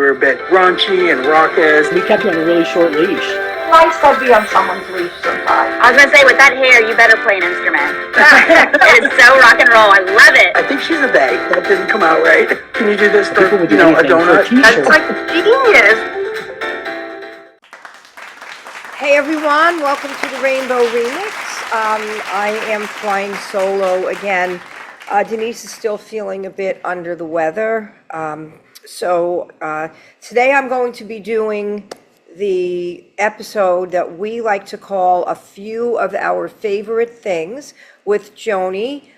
were a bit raunchy and raucous. We kept you on a really short leash. Nice to be on someone's leash sometimes. I was gonna say, with that hair, you better play an instrument. It is so rock and roll. I love it. I think she's a they. That didn't come out right. Can you do this? People would do a anything for a donut? t-shirt. That's like genius. Hey everyone, welcome to the Rainbow Remix. I am flying solo again. Denise is still feeling a bit under the weather. So today I'm going to be doing the episode that we like to call a few of our favorite things with Joanie.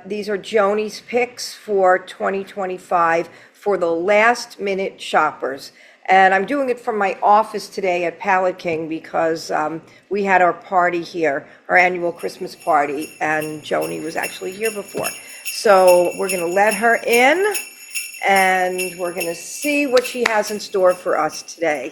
These are Joanie's picks for 2025 for the last minute shoppers. And I'm doing it from my office today at Pallet King because we had our party here, our annual Christmas party, and Joanie was actually here before. So we're going to let her in and we're going to see what she has in store for us today.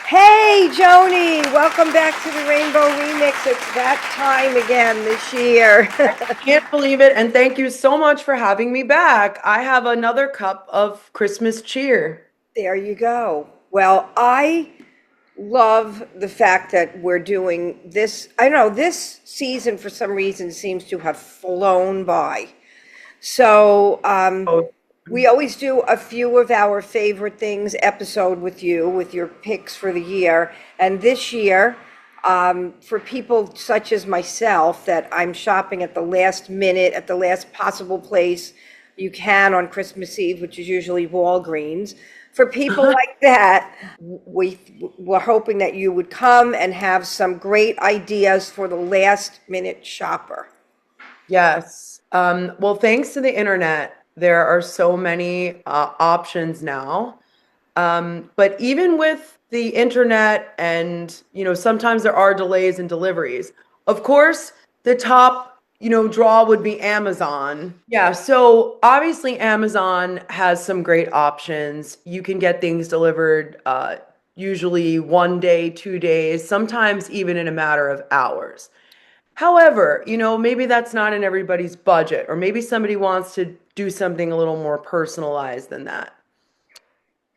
Hey, Joanie, welcome back to the Rainbow Remix. It's that time again this year. I can't believe it, and thank you so much for having me back. I have another cup of Christmas cheer. There you go. Well, I love the fact that we're doing this. I know this season for some reason seems to have flown by. So we always do a few of our favorite things episode with you, with your picks for the year. And this year, for people such as myself, that I'm shopping at the last minute, at the last possible place you can on Christmas Eve, which is usually Walgreens. For people like that, we're hoping that you would come and have some great ideas for the last minute shopper. Yes. Well, thanks to the internet, there are so many options now. But even with the internet and, sometimes there are delays in deliveries. Of course, the top, draw would be Amazon. Yeah. So obviously Amazon has some great options. You can get things delivered usually 1 day, 2 days, sometimes even in a matter of hours. However, maybe that's not in everybody's budget, or maybe somebody wants to do something a little more personalized than that.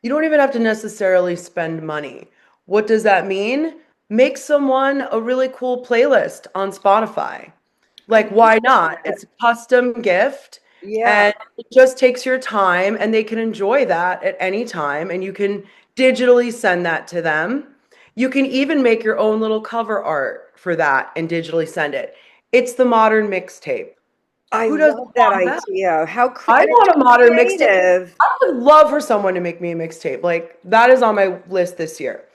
You don't even have to necessarily spend money. What does that mean? Make someone a really cool playlist on Spotify. Like, why not? It's a custom gift. Yeah. And it just takes your time, and they can enjoy that at any time, and you can digitally send that to them. You can even make your own little cover art for that and digitally send it. It's the modern mixtape. I Who doesn't love that want that? idea. How I want a modern mixtape. creative. I would love for someone to make me a mixtape. Like, that is on my list this year.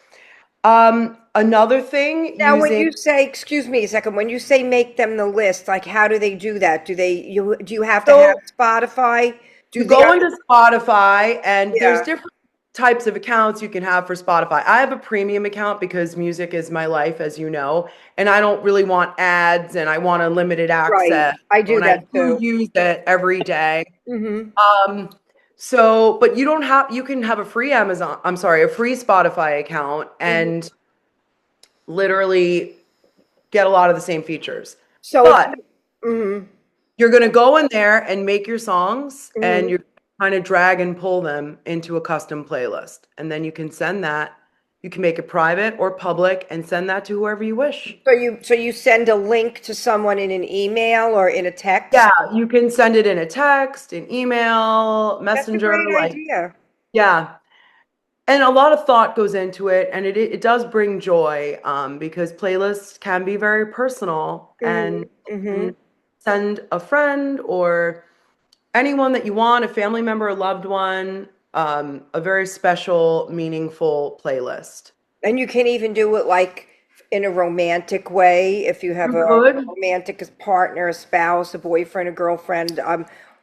Another thing, Now, when you say, excuse me a second, when you say make them the list, like how do they do that? Do you have to have Spotify? you go into Spotify, and there's Yeah. different types of accounts you can have for Spotify. I have a premium account because music is my life, as you know, and I don't really want ads, and I want unlimited access. Right. I do that too. Use it every day. Mm-hmm. But you can have a free a free Spotify account and literally get a lot of the same features. But you're going to go in there and make your songs, and you're kind of drag and pull them into a custom playlist. And then you can send that. You can make it private or public and send that to whoever you wish. So you send a link to someone in an email or in a text? Yeah, you can send it in a text, an email, messenger. That's a great idea. Yeah. And a lot of thought goes into it, and it does bring joy because playlists can be very personal, and send a friend or anyone that you want, a family member, a loved one, a very special, meaningful playlist. And you can even do it like in a romantic way if you have a romantic partner, a spouse, a boyfriend, a girlfriend,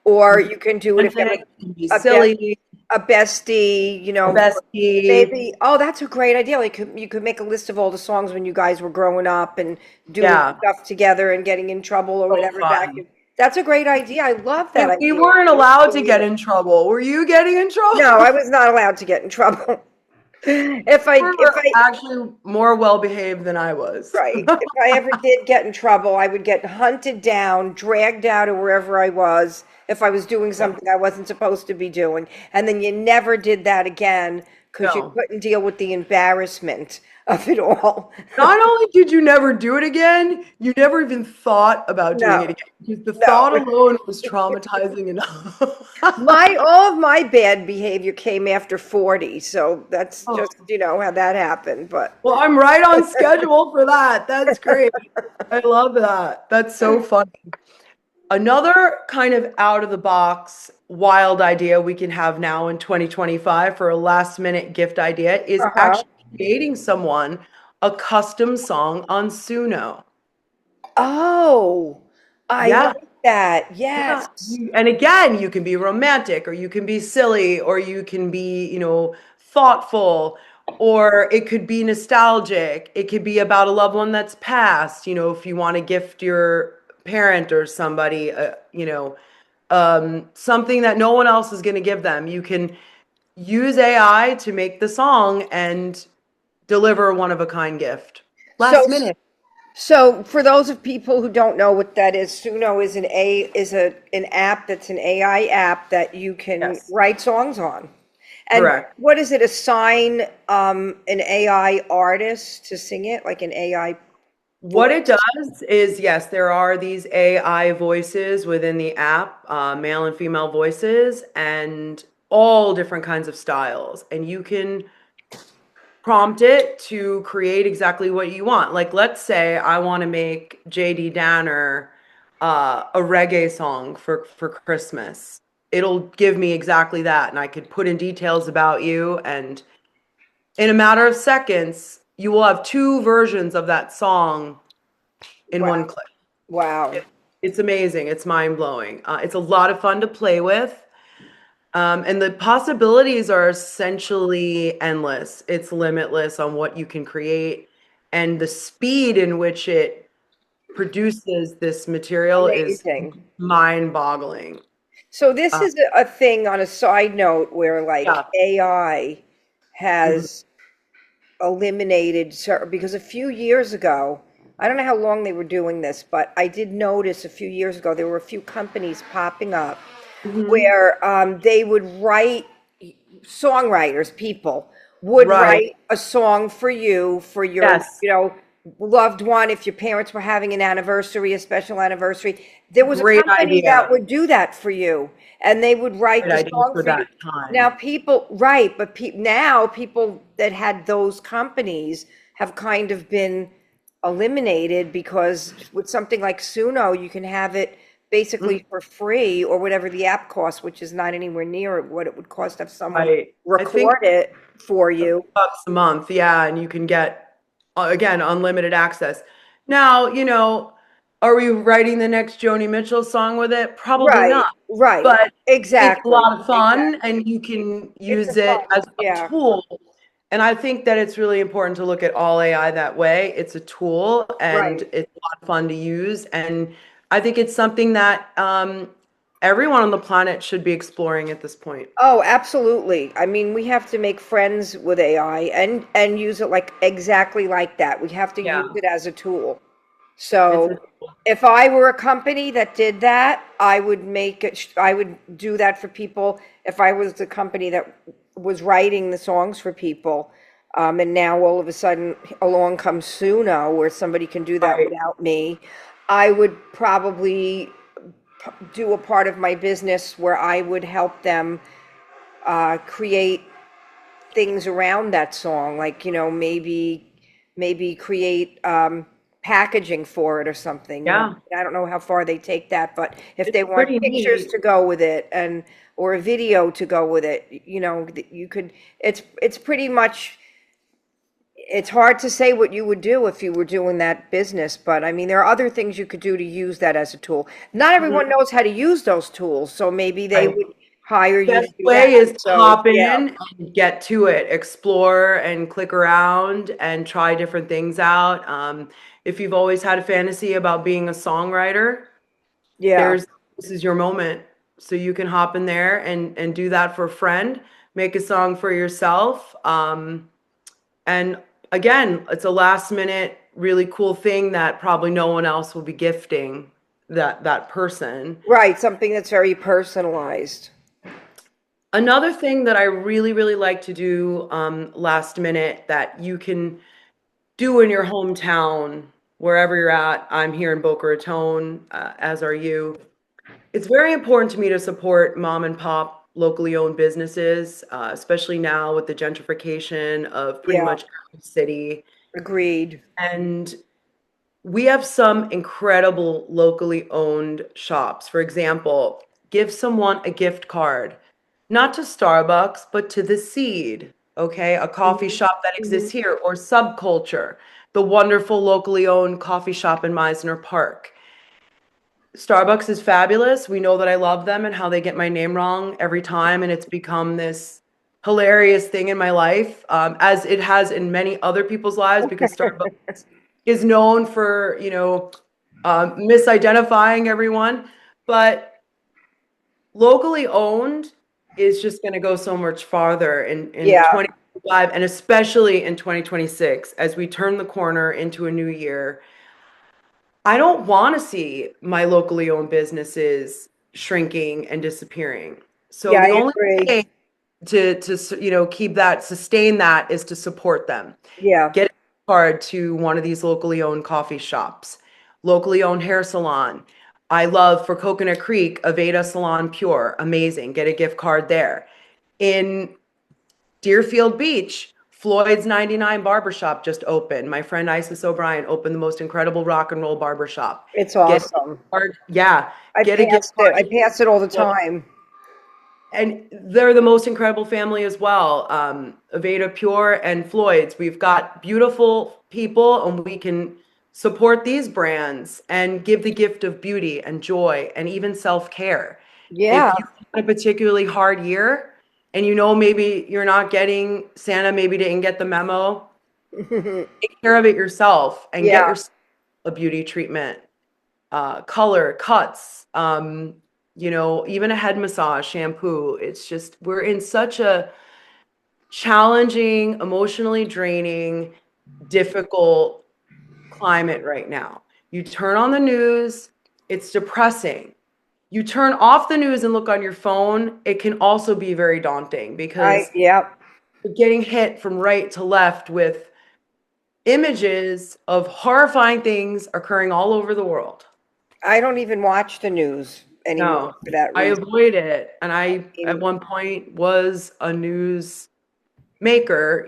or you can do it if you have silly. A bestie, Bestie. maybe. Oh, that's a great idea. Like you could make a list of all the songs when you guys were growing up and doing stuff together and getting in trouble or whatever. That's a great idea. I love that idea. We weren't allowed to get in trouble. Were you getting in trouble? No, I was not allowed to get in trouble. If I actually more well behaved than I was. Right. If I ever did get in trouble, I would get hunted down, dragged out of wherever I was, if I was doing something I wasn't supposed to be doing. And then you never did that again because you No. couldn't deal with the embarrassment of it all. Not only did you never do it again, you never even thought about doing it No, again because the no. thought alone was traumatizing enough. All of my bad behavior came after 40, so that's Oh, just, how that happened, but well, I'm right on schedule for that. That's great. I love that. That's so funny. Another kind of out of the box wild idea we can have now in 2025 for a last minute gift idea is uh-huh. actually creating someone a custom song on Suno. Oh, I Yeah. like that. Yeah. Yes. And again, you can be romantic or you can be silly or you can be, thoughtful or it could be nostalgic. It could be about a loved one that's passed, if you want to gift your parent or somebody, something that no one else is going to give them. You can use AI to make the song and deliver one of a kind gift. So Last minute. so for those of people who don't know what that is, Suno is an app that's an AI app that you can Yes. write songs on. And Correct. what is it? Assign an AI artist to sing it, like an AI What it voice? does is, yes, there are these AI voices within the app, male and female voices, and all different kinds of styles. And you can prompt it to create exactly what you want. Like, let's say I want to make JD Danner a reggae song for Christmas. It'll give me exactly that, and I could put in details about you, and in a matter of seconds, you will have two versions of that song in one Wow. click. Wow. It's amazing. It's mind blowing. It's a lot of fun to play with. And the possibilities are essentially endless. It's limitless on what you can create. And the speed in which it produces this material is Amazing. mind boggling. So this Uh, is a thing on a side note where like yeah. AI Mhm. has eliminated because a few years ago, I don't know how long they were doing this, but I did notice a few years ago there were a few companies popping up Mhm. where they would write songwriters, people would Right. write a song for you for your, Yes. loved one. If your parents were having an anniversary, a special anniversary, there was a Great company that idea. would do that for you, and they would write Great the idea song for for you. that Now, time. people, right, but now people that had those companies have kind of been eliminated because with something like Suno, you can have it Mm, basically for free or whatever the app costs, which is not anywhere near what it would cost to have someone right. I think record it for you. bucks a month, yeah, and you can get again unlimited access. Now, are we writing the next Joni Mitchell song with it? Probably Right, not. right. But it's a Exactly. lot of fun Exactly. and you can It's a use it fun, as a yeah, tool. And I think that it's really important to look at all AI that way. It's a tool and right. it's a lot of fun to use. And I think it's something that everyone on the planet should be exploring at this point. Oh, absolutely. I mean, we have to make friends with AI and use it like exactly like that. We have to use Yeah, it as a tool. it's So a if I were a company that did that, I would make it, I would do that for people. If I was the company that was writing the songs for people, and now all of a sudden along comes Suno where somebody can do that right. without me, I would probably do a part of my business where I would help them create things around that song, like, maybe create packaging for it or something, Yeah, I don't know how far they take that, but if it's they want pretty pictures neat. to go with it and, or a video to go with it, that you could, it's pretty much, it's hard to say what you would do if you were doing that business, but I mean, there are other things you could do to use that as a tool. Not everyone Mhm. knows how to use those tools, so maybe they Right. would hire you to Best do that. way is to So, hop yeah, in and get to it, explore and click around and try different things out. If you've always had a fantasy about being a songwriter, yeah. there's this is your moment. So you can hop in there and do that for a friend, make a song for yourself. And again, it's a last minute, really cool thing that probably no one else will be gifting. that person. Right, something that's very personalized. Another thing that I really, really like to do last minute that you can do in your hometown, wherever you're at. I'm here in Boca Raton, as are you. It's very important to me to support mom and pop locally owned businesses, especially now with the gentrification of pretty Yeah, much every city. agreed. And we have some incredible locally owned shops. For example, give someone a gift card, not to Starbucks, but to The Seed, okay? A coffee Mhm, shop that mhm. exists here, or Subculture, the wonderful locally owned coffee shop in Meisner Park. Starbucks is fabulous. We know that I love them and how they get my name wrong every time, and it's become this hilarious thing in my life, as it has in many other people's lives, because Starbucks is known for, misidentifying everyone. But locally owned is just going to go so much farther in Yeah, 2025, and especially in 2026 as we turn the corner into a new year. I don't want to see my locally owned businesses shrinking and disappearing. So yeah, the I only agree. way to keep that, sustain that, is to support them. Yeah, Get a card to one of these locally owned coffee shops, locally owned hair salon. I love, for Coconut Creek, Aveda Salon Pure, amazing. Get a gift card there. In Deerfield Beach, Floyd's 99 Barbershop just opened. My friend Isis O'Brien opened the most incredible rock and roll barbershop. it's Get a gift awesome. card, yeah, I get a gift passed it. I card. pass it all the time. And they're the most incredible family as well. Aveda Pure and Floyd's. We've got beautiful people, and we can support these brands and give the gift of beauty and joy and even self-care. Yeah. If you had a particularly hard year and maybe you're not getting, Santa maybe didn't get the memo, take care of it yourself and get Yeah, yourself a beauty treatment, color, cuts, even a head massage, shampoo. It's just, we're in such a challenging, emotionally draining, difficult climate right now. You turn on the news, it's depressing. You turn off the news and look on your phone, it can also be very daunting, because yeah. you're getting hit from right to left with images of horrifying things occurring all over the world. I don't even watch the news anymore No, for that I reason. avoid it. And I, at mean, one point, was a news maker.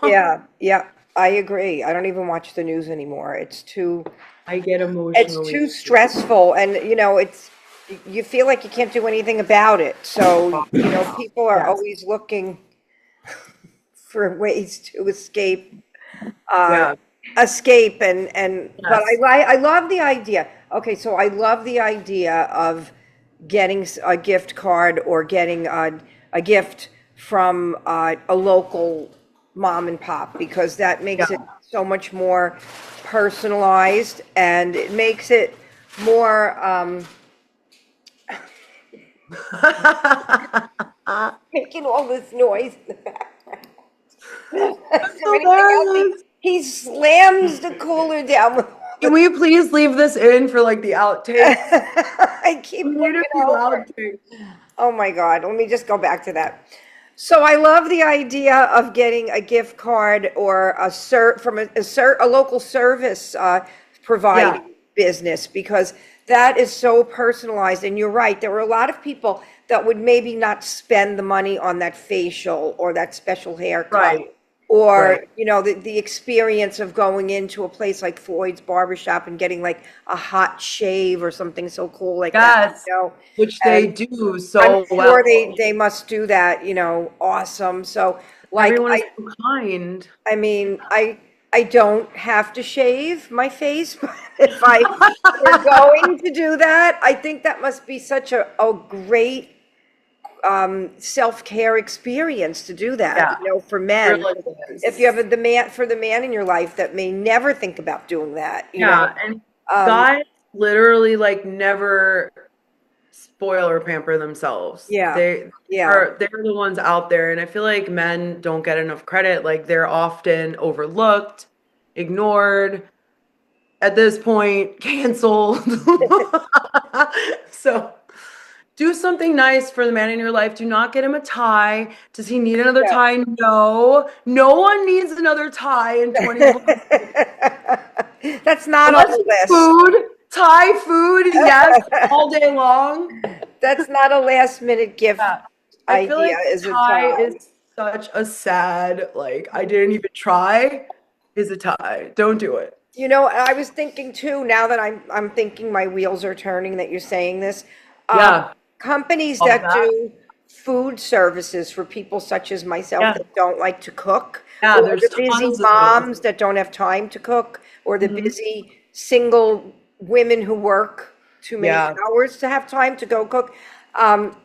Yeah, yeah, I agree. I don't even watch the news anymore. I get It's emotionally. too stressful, and you feel like you can't do anything about it. So, people are Yes. always looking for ways to uh, Yeah. escape, but Yes. I love the idea. Okay, so I love the idea of getting a gift card, or getting a gift from a local mom and pop, because that makes it Yeah. so much more personalized, and it makes it more, making all this noise in the background. Is there anything else? Hilarious. He slams the cooler down with Can we please leave this in for like the outtakes? I keep We need a looking few over. outtakes. Oh my God, let me just go back to that. So I love the idea of getting a gift card, or from a local service Yeah. providing business, because that is so personalized. And you're right, there were a lot of people that would maybe not spend the money on that facial or that special haircut, Right. or Right. the experience of going into a place like Floyd's Barbershop and getting like a hot shave or something so cool like that, Yes. Which they and do I'm so sure well. they must do that, awesome. So, like, Everyone is so kind. I mean, I don't have to shave my face, but if I were going to do that, I think that must be such a great self-care experience to do that, Yeah. for men. Really If you is. have the man in your life that may never think about doing that. Yeah. And Um, guys literally like never spoil or pamper themselves. yeah, They yeah, they're the ones out there, and I feel like men don't get enough credit. Like, they're often overlooked, ignored. at this point canceled. So do something nice for the man in your life. Do not get him a tie. Does he need another Yeah. tie? No. No one needs another tie in 2020. That's not on Unless the it's list. food, Thai food, yes, all day long. That's not a last minute gift Yeah. I feel idea, like is a Thai tie. is such a sad, like, I didn't even try, is a tie. Don't do it. I was thinking too, now that I'm thinking my wheels are turning that you're saying this. Um, Yeah. companies Love that that. do food services for people such as myself Yeah. that don't like to cook, Yeah, or there's the busy tons of those. moms that don't have time to cook, or the Mhm. busy single women who work too many Yeah. hours to have time to go cook. Um,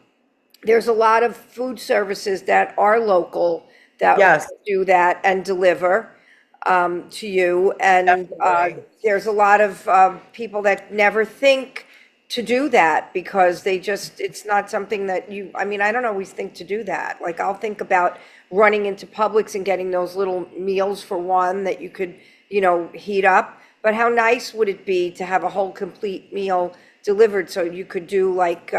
there's a lot of food services that are local that Yes, do that and deliver to you. And definitely. there's a lot of people that never think to do that because it's not something that I mean, I don't always think to do that. Like I'll think about running into Publix and getting those little meals for one that you could, heat up. But how nice would it be to have a whole complete meal delivered so you could do like,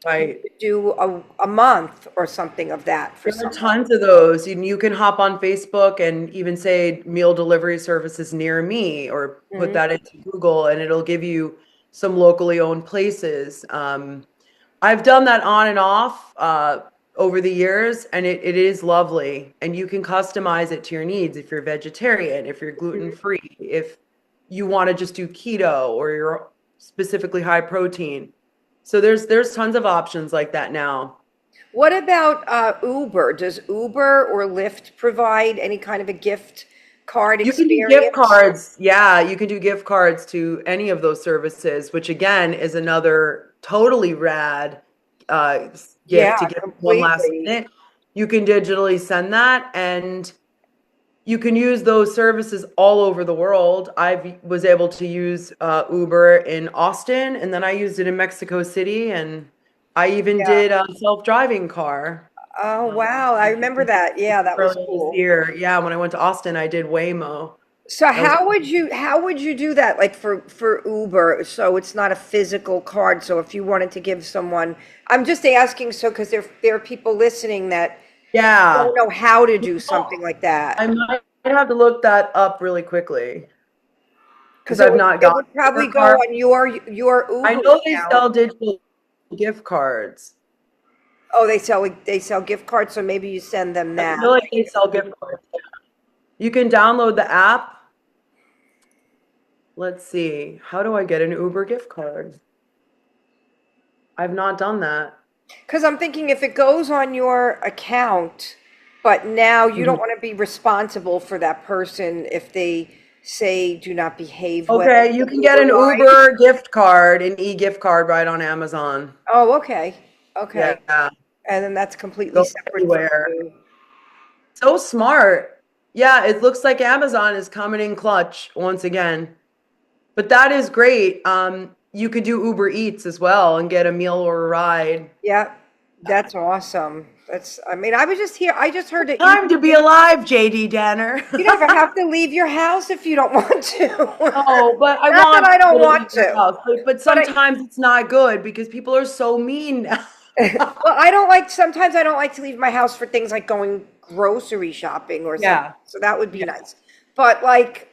Right. do a month or something of that for There are someone. tons of those. You can hop on Facebook and even say meal delivery services near me or put Mhm. that into Google and it'll give you some locally owned places. I've done that on and off over the years, and it is lovely. And you can customize it to your needs if you're vegetarian, if you're gluten free, if you want to just do keto or you're specifically high protein. So there's tons of options like that now. What about Uber? Does Uber or Lyft provide any kind of a gift card You can do gift experience? cards. Yeah, you can do gift cards to any of those services, which again is another totally rad uh, Yeah, gift to give one last completely. minute. You can digitally send that, and you can use those services all over the world. I was able to use Uber in Austin, and then I used it in Mexico City, and I even Yeah. did a self-driving car. Oh, wow. I remember that. Yeah, that was Earlier this cool. year. Yeah, when I went to Austin, I did Waymo. So That was how would you do that like for Uber so it's not a physical card so if you wanted to give someone I'm just asking so because there are people listening that don't yeah. know how to do Well, something like that I might have to look that up really quickly because because it I've would not it gotten would a Uber probably go car. on your I Uber know they account. sell digital gift cards. Oh, they sell gift cards, so maybe you send them I that. feel like they sell gift cards. You can download the app. Let's see. How do I get an Uber gift card? I've not done that. Because I'm thinking if it goes on your account, but now you don't Mhm. want to be responsible for that person if they say do not behave well. Okay, you The can get Uber an line. Uber gift card, an e-gift card right on Amazon. Oh, okay. Okay. Yeah, And then that's completely go separate from anywhere. you. So smart. Yeah, it looks like Amazon is coming in clutch once again. But that is great. You could do Uber Eats as well and get a meal or a ride. Yeah, that's awesome. I mean, I just heard that Time to be alive, JD Danner. you never have to leave your house if you don't want to. Oh, but I Not that want I don't people to want leave their to, house. But but sometimes it's not good because people are so mean now. well, sometimes I don't like to leave my house for things like going grocery shopping or something. Yeah. So that would be Yeah. nice. But like,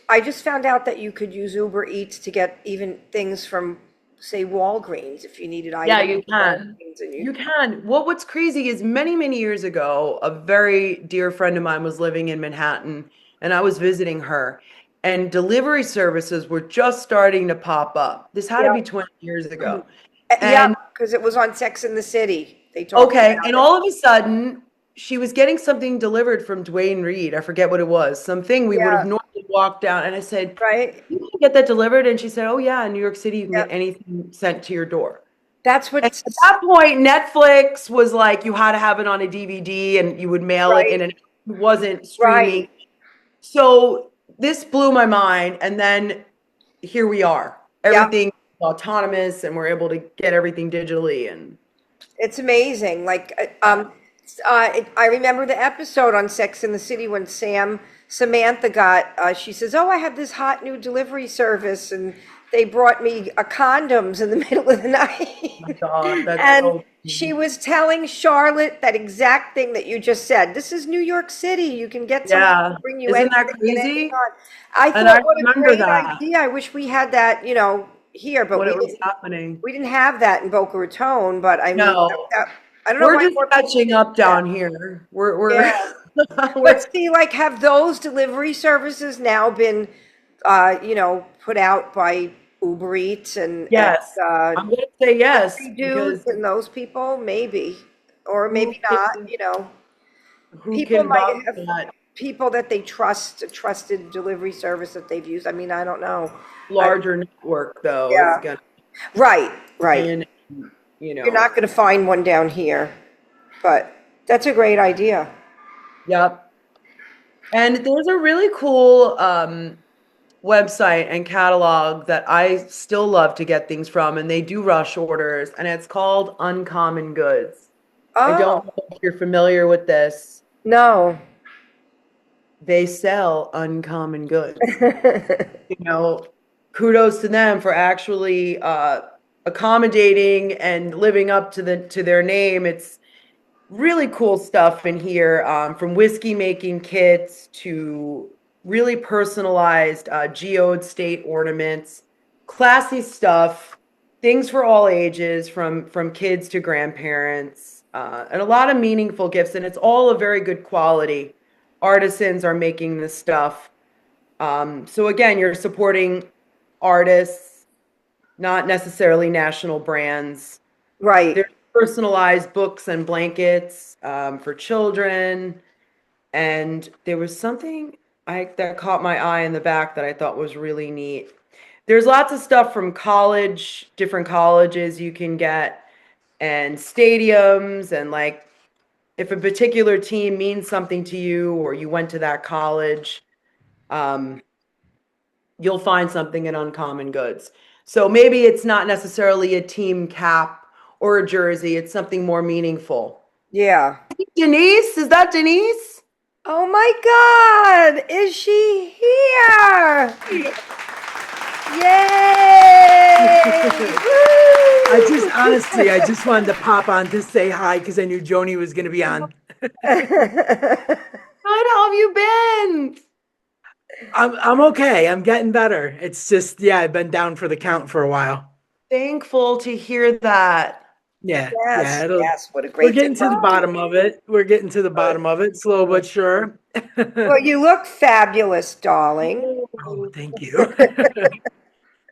I just found out that you could use Uber Eats to get even things from, say, Walgreens if you needed Yeah, items you from can. Walgreens and You can. What's crazy is many, many years ago, a very dear friend of mine was living in Manhattan and I was visiting her, and delivery services were just starting to pop up. This had to yeah, be 20 years ago. yeah, And because it was on Sex in the City. They talked okay, about and it. all of a sudden, she was getting something delivered from Dwayne Reed. I forget what it was, something we would have Yeah, normally walked down. And I said, right. you can get that delivered? And she said, oh, yeah, in New York City, you can get Yep. anything sent to your door. That's And what's at that point, Netflix was like you had to have it on a DVD and you would mail it in, right, and it wasn't streaming. right. So this blew my mind. And then here we are. Yep. Everything autonomous, and we're able to get everything digitally. And It's amazing. Like, I remember the episode on Sex in the City when Sam Samantha got, she says, oh, I have this hot new delivery service and they brought me condoms in the middle of the night. God, that's And so she was telling Charlotte that exact thing that you just said. This is New York City. You can get someone yeah. to bring you Isn't anything that and anything crazy? on. I And I thought, what a remember great that idea. I wish we had that, here, but when it was happening. we didn't have that in Boca Raton, but I mean, No, I don't know we're why just more people catching didn't up do that. down here. We're Yeah. we're But see, like, have those delivery services now been, put out by Uber Eats and yes. I'm gonna say yes delivery dudes because and those people? Maybe, or who maybe not, can who People can might vouch have for that people that they trust, a trusted delivery service that they've used. I mean, I don't know. I, larger network though is yeah, gonna right, be right. in, You're not going to find one down here, but that's a great idea. yep. And there's a really cool website and catalog that I still love to get things from, and they do rush orders, and it's called Uncommon Goods. I Oh, don't know if you're familiar with this. no. They sell uncommon goods. You know, kudos to them for actually accommodating and living up to their name. It's really cool stuff in here, from whiskey making kits to really personalized geode state ornaments, classy stuff, things for all ages, from kids to grandparents, and a lot of meaningful gifts. And it's all of very good quality. Artisans are making this stuff. So again, you're supporting artists, not necessarily national brands. Right. There's personalized books and blankets for children. And there was something that caught my eye in the back that I thought was really neat. There's lots of stuff from different colleges you can get, and stadiums, and like if a particular team means something to you or you went to that college, um, you'll find something in Uncommon Goods. So maybe it's not necessarily a team cap or a jersey, it's something more meaningful. Yeah. Denise, is that Denise? Oh my God, is she here? Yay! I just Woo! honestly, I just wanted to pop on to say hi because I knew Joanie was going to be on. How have you been? I'm okay. I'm getting better. It's just, yeah, I've been down for the count for a while. Thankful to hear that. Yeah, Yes, yeah. Yes, what a We're great getting to the bottom of it. We're getting to the Good. bottom of it, slow but sure. Well, you look fabulous, darling. Oh, thank you.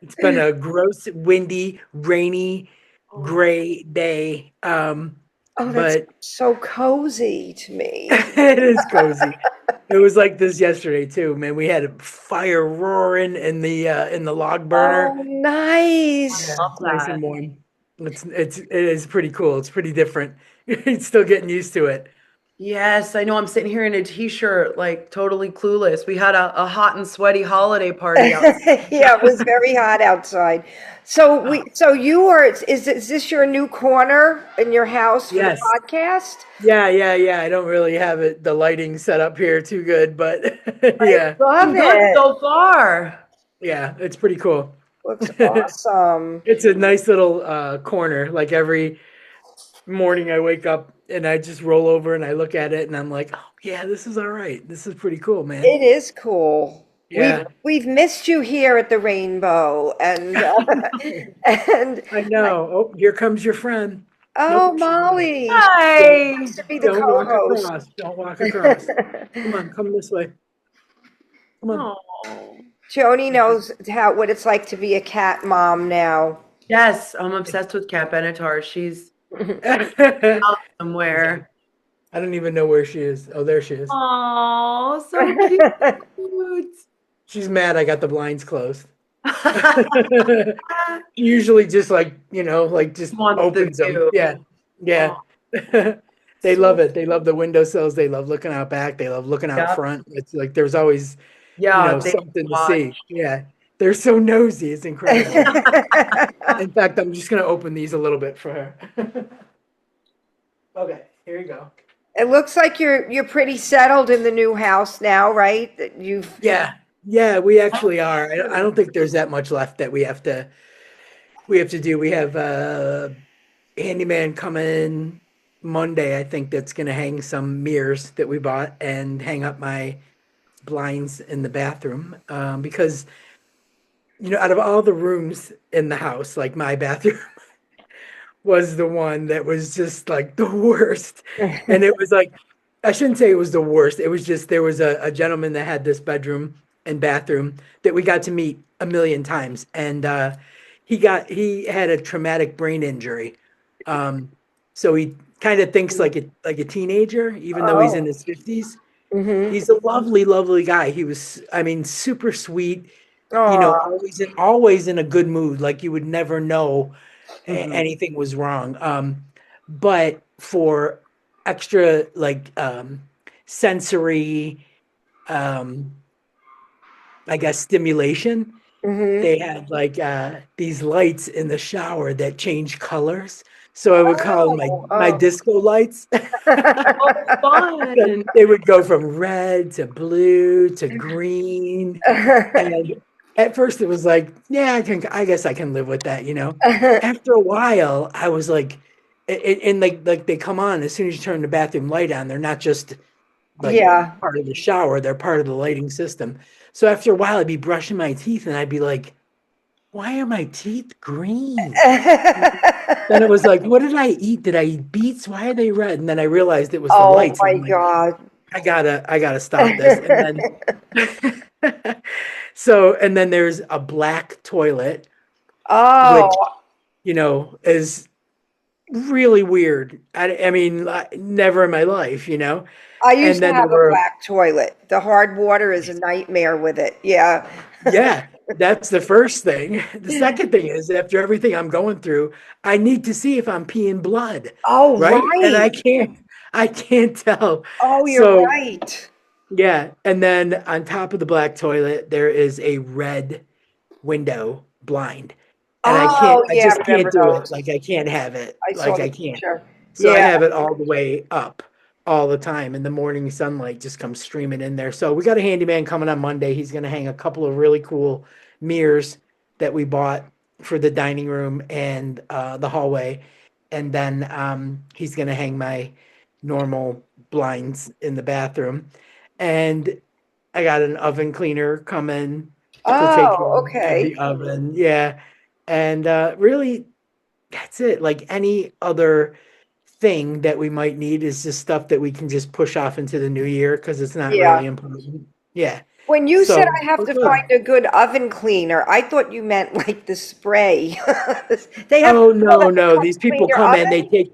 It's been a gross, windy, rainy, gray day. Oh, that's But so cozy to me. it is cozy. It was like this yesterday too, man. We had a fire roaring in the log burner. Oh, Yeah, nice. Love it's nice and that. warm. It is pretty cool. It's pretty different. It's still getting used to it. Yes, I know. I'm sitting here in a t-shirt, like totally clueless. We had a hot and sweaty holiday party outside. Yeah, it was very hot outside. So you are, is this your new corner in your house for the Yes. podcast? Yeah. I don't really have the lighting set up here too good, but I yeah. love Good it. so far. Yeah, it's pretty cool. Looks awesome. It's a nice little corner. Like every morning I wake up and I just roll over and I look at it and I'm like, oh yeah, this is all right. This is pretty cool, man. It is cool. We've Yeah, we've missed you here at the Rainbow, and and I know. Oh, here comes your friend. oh, Nope, she's not. Molly, she Hi. wants to be the Don't walk co-host. across. Don't walk across. Come on, come this way. Come on. Oh. Joni knows what it's like to be a cat mom now. Yes, I'm obsessed with Kat Benatar. She's I out somewhere. don't even know where she is. Oh, there she is. Oh, so cute. She's mad I got the blinds closed. Usually just like, like just Wants the opens them. view. Yeah. Yeah. Oh, They so love it. They love the windowsills. They love looking out back. They love looking out yeah. front. It's like there's always, Yeah, they something to watch. see. Yeah. They're so nosy. It's incredible. In fact, I'm just going to open these a little bit for her. Okay, here you go. It looks like you're pretty settled in the new house now, right? That you've Yeah. Yeah, we actually are. I don't think there's that much left that we have to do. We have handyman coming Monday, I think that's gonna hang some mirrors that we bought and hang up my blinds in the bathroom. Because out of all the rooms in the house, like my bathroom was the one that was just like the worst. And it was like, I shouldn't say it was the worst. It was just there was a gentleman that had this bedroom and bathroom that we got to meet a million times. And he had a traumatic brain injury. Um, so he kind of thinks like a teenager, even though he's in Oh. his 50s. Mm-hmm. He's a lovely, lovely guy. He was, I mean, super sweet, Oh. always in a good mood. Like you would never know Mm-hmm. anything was wrong. But for extra like sensory, um, I guess stimulation, Mm-hmm. they had like these lights in the shower that change colors. So I would call them my Oh, my oh. disco lights. Oh, fun. They would go from red to blue to green. And at first it was like, yeah, I guess I can live with that. After a while, I was like, and like they come on as soon as you turn the bathroom light on, they're not just like Yeah. part of the shower, they're part of the lighting system. So after a while, I'd be brushing my teeth and I'd be like, why are my teeth green? Then it was like, what did I eat? Did I eat beets? Why are they red? And then I realized it was the Oh lights. And my I'm like, God. I gotta stop this. And then and then there's a black toilet, which, Oh, is really weird. I mean, never in my life. I used And to then have there a were, black toilet. The hard water is a nightmare with it. Yeah. yeah, that's the first thing. The second thing is after everything I'm going through, I need to see if I'm peeing blood, Oh, right? And right. I can't tell. Oh, you're So right. yeah, and then on top of the black toilet, there is a red window blind. And Oh, I yeah, just I can't remember do it. those. Like I can't have it. I saw Like the I can't. picture. So I Yeah. have it all the way up all the time, and the morning sunlight just comes streaming in there. So we got a handyman coming on Monday. He's gonna hang a couple of really cool mirrors that we bought for the dining room and the hallway. And then he's gonna hang my normal blinds in the bathroom. And I got an oven cleaner coming to take care Oh, of okay. the oven. Yeah. And really, that's it. Like any other thing that we might need is just stuff that we can just push off into the new year because it's not Yeah. really important. Yeah. When you said So I have we're to find good. a good oven cleaner, I thought you meant like the spray. They have Oh people no, that no. come These clean people your come in, they oven?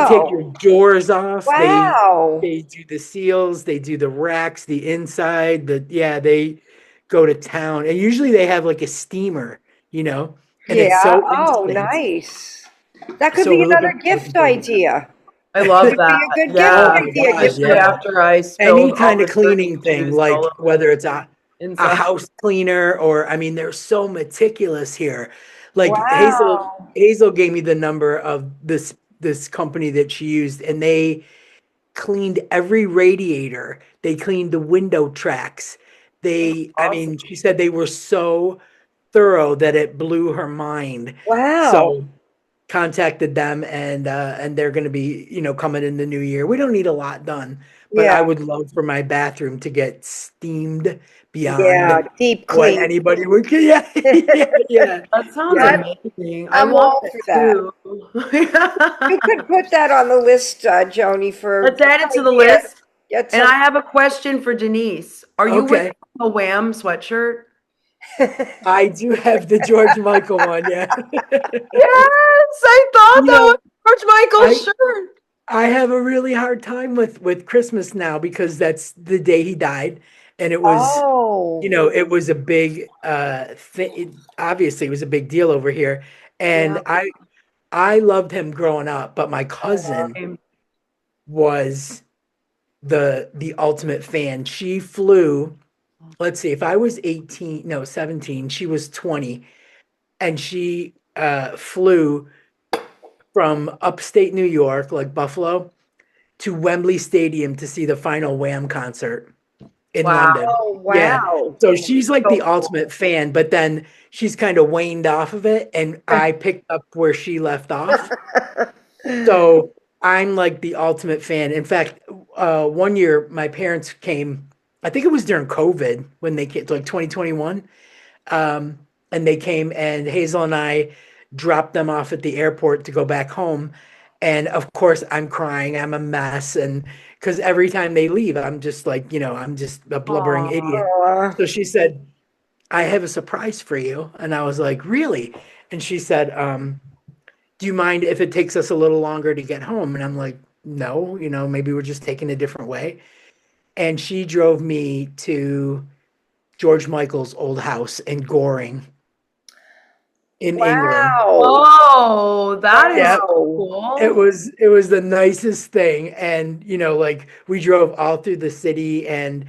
take your Oh, drawers off. They wow. they do the seals, they do the racks, the inside, they go to town. And usually they have like a steamer, you know, and it's Yeah. so Oh, instant. nice. That could So be we're looking another for like a gift good. idea. I love Could be that. a good gift Oh Yeah. my idea. gosh, Gift Especially them. yeah. after I Any spilled all kind of the dirty cleaning thing, juice all like over whether the it's a inside. house cleaner or I mean, they're so meticulous here. Like Wow. Hazel gave me the number of this company that she used, and they cleaned every radiator. They cleaned the window tracks. I Awesome. mean, she said they were so thorough that it blew her mind. Wow. So contacted them and they're going to be coming in the new year. We don't need a lot done, but Yeah. I would love for my bathroom to get steamed Yeah. beyond Deep what clean. anybody would yeah yeah That sounds yeah That amazing. I I'm love all it for that. too. You could put that on the list, Joni, for Let's gift add it to the idea. list. Get And some. I have a question for Denise. Are you wearing okay. a Wham sweatshirt? I do have the George Michael one, yeah. Yes, I thought you that was know George Michael's I shirt. I have a really hard time with Christmas now because that's the day he died, and Oh, it was a big thing. Obviously, it was a big deal over here, Yeah. and I loved him growing up, but my cousin Same. was the ultimate fan. She flew, let's see, if I was 18, no, 17, she was 20, and she flew from upstate New York, like Buffalo, to Wembley Stadium to see the final Wham concert in Wow. London. Oh, Yeah. wow. So she's like So the cool. ultimate fan, but then she's kind of waned off of it, and I picked up where she left off. So I'm like the ultimate fan. In fact, one year my parents came, I think it was during COVID when they came, like 2021. Um, and they came and Hazel and I dropped them off at the airport to go back home. And of course, I'm crying. I'm a mess. And because every time they leave, I'm just like, I'm just a blubbering Aw. idiot. Uh, So she said, I have a surprise for you. And I was like, really? And she said, do you mind if it takes us a little longer to get home? And I'm like, no, maybe we're just taking a different way. And she drove me to George Michael's old house in Goring in England. wow. Whoa, that is Yeah, so Wow. it cool. was it was the nicest thing. And like we drove all through the city, and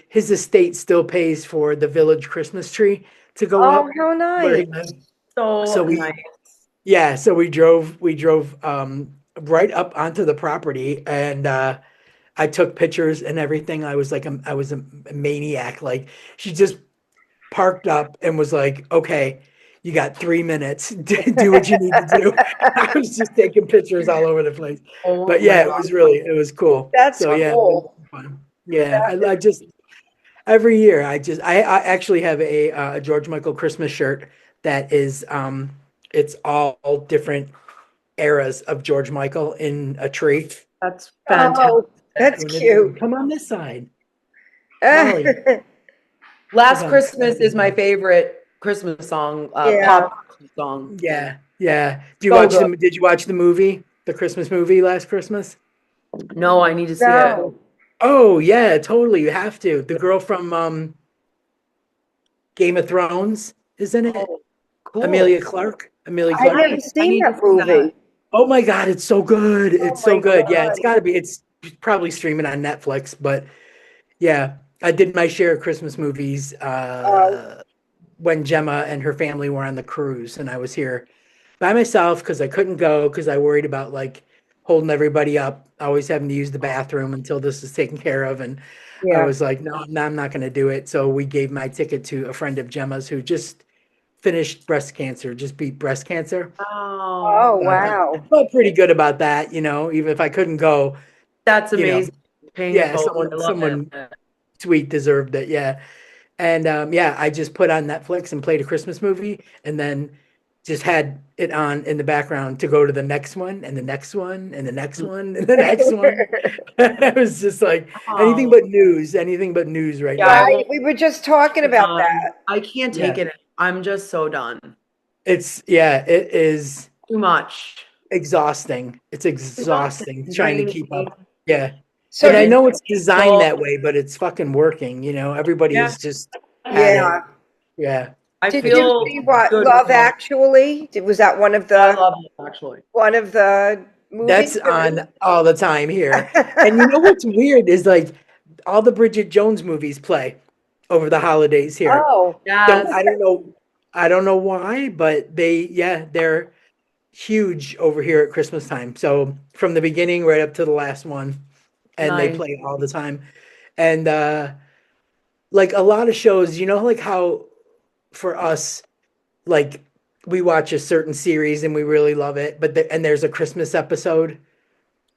his estate still pays for the village Christmas tree to go Oh, up how where nice. he lived. So So nice. we drove right up onto the property, and I took pictures and everything. I was a maniac. Like, she just parked up and was like, "Okay, you got 3 minutes. Do what you need to do." I was just taking pictures all over the place. Oh But my yeah, God. it was cool. That's So yeah, it was cool. fun. Yeah, That I just every year I actually have a George Michael Christmas shirt that is it's all different eras of George Michael in a tree. That's fantastic. Oh, that's cute. Come on this side, Molly. Hold Last on. Christmas is my favorite Christmas song, Yeah. pop Christmas song. Yeah, yeah. So good. Did you watch the movie, the Christmas movie last Christmas? No, I need to see it. No. Oh yeah, totally. You have to. The girl from Game of Thrones is in it. Oh, cool. Amelia Clark. Amelia I've Clark. never Nice. I seen need to that see that. movie. Oh my God, it's so good. Oh It's so my good. Yeah, God. it's got to be. It's probably streaming on Netflix, but yeah, I did my share of Christmas movies Oh, when Gemma and her family were on the cruise, and I was here by myself because I couldn't go because I worried about like holding everybody up, always having to use the bathroom until this is taken care of. And I yeah. was like, no, I'm not going to do it. So we gave my ticket to a friend of Gemma's who just finished breast cancer, just beat breast cancer. Oh, Oh, So I wow. felt pretty good about that, even if I couldn't go, that's you know, amazing. Paying it yeah, forward. I love someone it. sweet deserved it. Yeah. And yeah, I just put on Netflix and played a Christmas movie, and then just had it on in the background to go to the next one and the next one and the next one and the next one. It was just like Oh, anything but news right yeah, I now. Right. won't We were just talking be about done. that. I can't take Yeah. it. I'm just so done. It is Too much. exhausting. It's Exhausting, exhausting trying to keep draining. up. Yeah. So And I And did, know it's designed so, that way, but it's fucking working. Everybody yeah, is just at it. yeah. Yeah. I Did you feel see what good Love without. Actually? Was that I love it actually. one of the movies? That's on all the time here. And you know what's weird is like all the Bridget Jones movies play over the holidays here. Oh, Don't Yes, I don't know why, but they're huge over here at Christmas time. So from the beginning right up to the last one, and they nice. play all the time. And like a lot of shows, like how for us, like we watch a certain series and we really love it, but and there's a Christmas episode,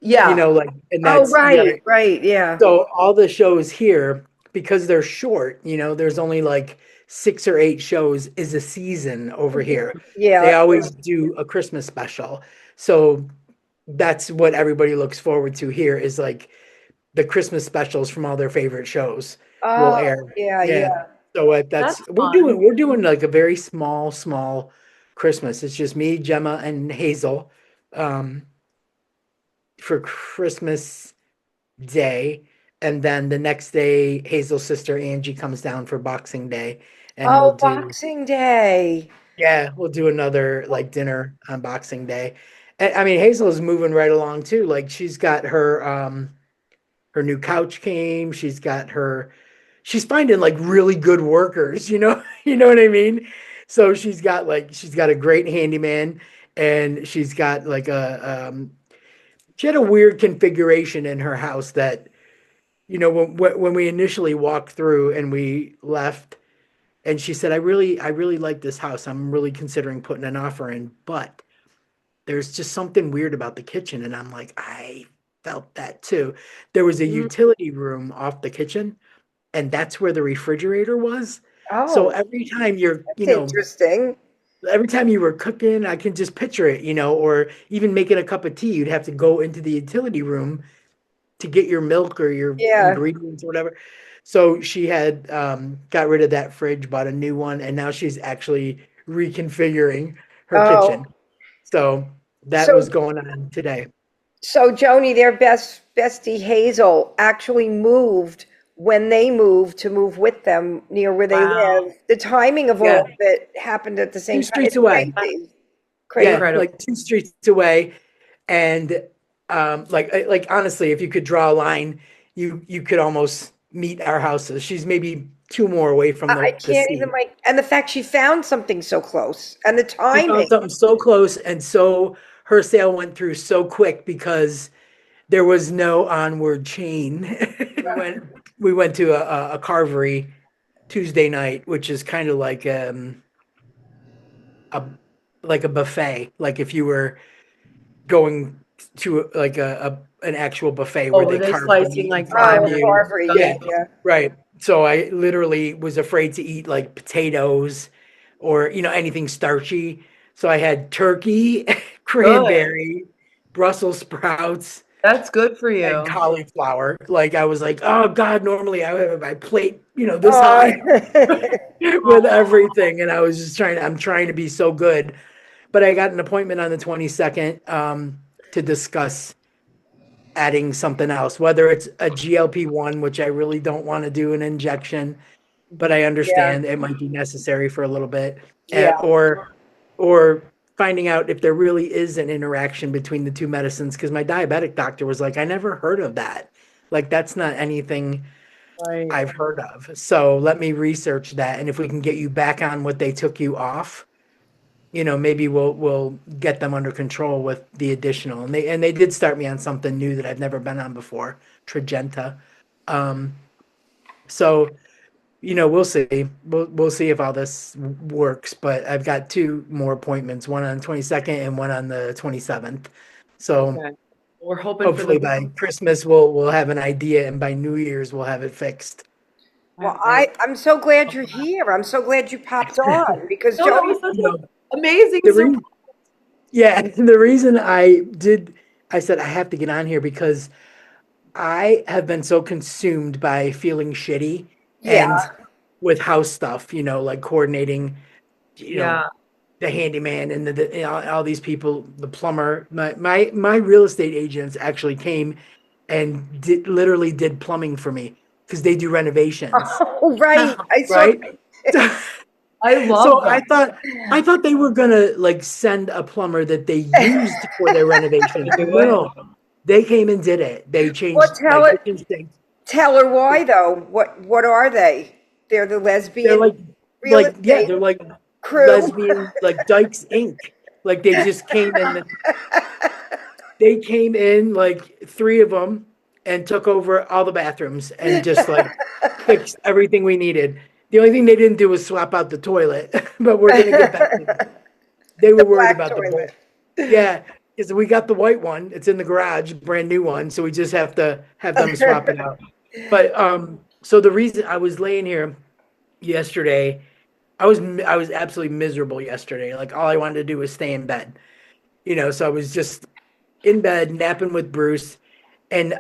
Yeah, like, and oh, that's, yeah. right, right, yeah. So all the shows here, because they're short, there's only like 6 or 8 shows is a season over here. They Yeah. always do a Christmas special. So that's what everybody looks forward to here is like the Christmas specials from all their favorite shows will Oh, air. yeah, Yeah. yeah. So that's that's fun. we're doing like a very small Christmas. It's just me, Gemma, and Hazel um, for Christmas Day, and then the next day, Hazel's sister Angie comes down for Boxing Day, and Oh, Boxing Day. we'll do another like dinner on Boxing Day. And, I mean, Hazel is moving right along too. Like she's got her new couch came. She's finding like really good workers. You know what I mean. So she's got a great handyman, and she's got like she had a weird configuration in her house that, when we initially walked through and we left, and she said, I really like this house. I'm really considering putting an offer in, but there's just something weird about the kitchen. And I'm like, I felt that too. There was a Mm. utility room off the kitchen, and that's where the refrigerator was. So Oh, every time you're, that's interesting. every time you were cooking, I can just picture it, or even making a cup of tea, you'd have to go into the utility room to get your milk or your Yeah. ingredients or whatever. So she had got rid of that fridge, bought a new one, and now she's actually reconfiguring her Oh, kitchen. So that so was going on today. so Joni, their bestie Hazel actually moved when they moved to move with them near where they Wow. live. The timing of all Yeah, of it happened at the two same time. streets It's away. crazy. Crazy. Yeah, Incredible. like two streets away. And like honestly, if you could draw a line, you could almost meet our houses. She's maybe two more away from I the can't even sea. like, and the fact she found something so close and the She found timing. something so close, and so her sale went through so quick because there was no onward chain. We went to a carvery Tuesday night, which is kind of a like a buffet. Like if you were going to like an actual buffet Oh, where were they they carve the slicing meat in like front of Oh, a diamonds? you. carvery. Got Yeah, Yeah, it. yeah. right. So I literally was afraid to eat like potatoes or anything starchy. So I had turkey, Good. cranberry, Brussels sprouts, That's good for and you. cauliflower. Like I was like, oh God, normally I would have my plate, this Oh, high with everything. And I was just I'm trying to be so good. But I got an appointment on the 22nd to discuss adding something else, whether it's a GLP-1, which I really don't want to do an injection, but I yeah, understand it might be necessary for a little bit, yeah. or finding out if there really is an interaction between the two medicines. Because my diabetic doctor was like, I never heard of that. Like that's not anything Right. I've heard of. So let me research that, and if we can get you back on what they took you off, maybe we'll get them under control with the additional. And they did start me on something new that I've never been on before, Tragenta. Um, so we'll see. We'll see if all this works. But I've got two more appointments, one on the 22nd and one on the 27th. So Okay. We're hoping for the hopefully by Christmas we'll have an idea, and by New Year's we'll have it fixed. Well, I- I'm so glad you're here. I'm so glad you popped on because No, that Joni, was such You an know, amazing the surprise. reason, yeah, the reason I said I have to get on here because I have been so consumed by feeling shitty yeah. and with house stuff, like coordinating, you know, Yeah. the handyman and all these people, the plumber. My real estate agents actually came and literally did plumbing for me because they do renovations, Oh, right. I saw. right? I So love that. I thought they were gonna like send a plumber that they used for their To renovations. do it. No, they came and did it. They Well, changed my kitchen sink. tell her why though. What are they? They're the They're lesbian real like yeah, estate they're like crew. lesbian like Dykes Inc. Like they just came in. They came in like three of them and took over all the bathrooms and just like fixed everything we needed. The only thing they didn't do was swap out the toilet, but we're gonna get that. They were The worried black about the toilet. bowl. Yeah, because we got the white one. It's in the garage, brand new one. So we just have to have them swap it out. But so the reason I was laying here yesterday, I was absolutely miserable yesterday. Like all I wanted to do was stay in bed. So I was just in bed napping with Bruce, and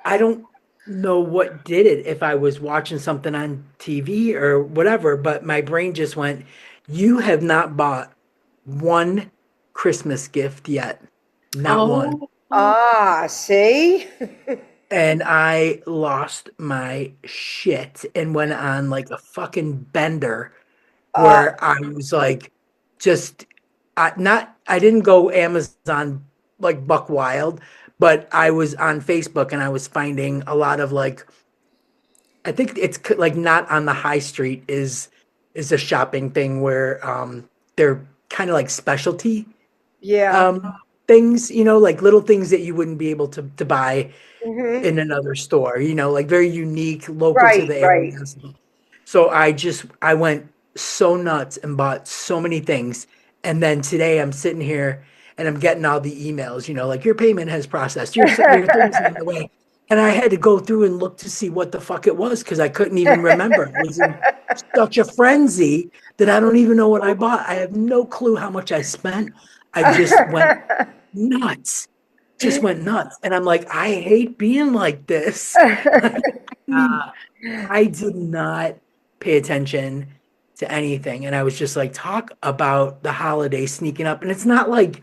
I don't know what did it, if I was watching something on TV or whatever, but my brain just went, you have not bought one Christmas gift yet. Not one. Oh, Ah, see? And I lost my shit and went on like a fucking bender Uh, where I was like, just I didn't go Amazon like buck wild, but I was on Facebook and I was finding a lot of like, I think it's like not on the high street is a shopping thing where they're kind of like specialty yeah. um things, like little things that you wouldn't be able to buy Hmm. in another store, like very unique, local to Right, the area. right. So I went so nuts and bought so many things. And then today I'm sitting here and I'm getting all the emails, like your payment has processed, your things on the way. And I had to go through and look to see what the fuck it was because I couldn't even remember. I was in such a frenzy that I don't even know what I bought. I have no clue how much I spent. I just went nuts, just went nuts. And I'm like, I hate being like this. I mean, Yeah. I did not pay attention to anything. And I was just like, talk about the holiday sneaking up. And it's not like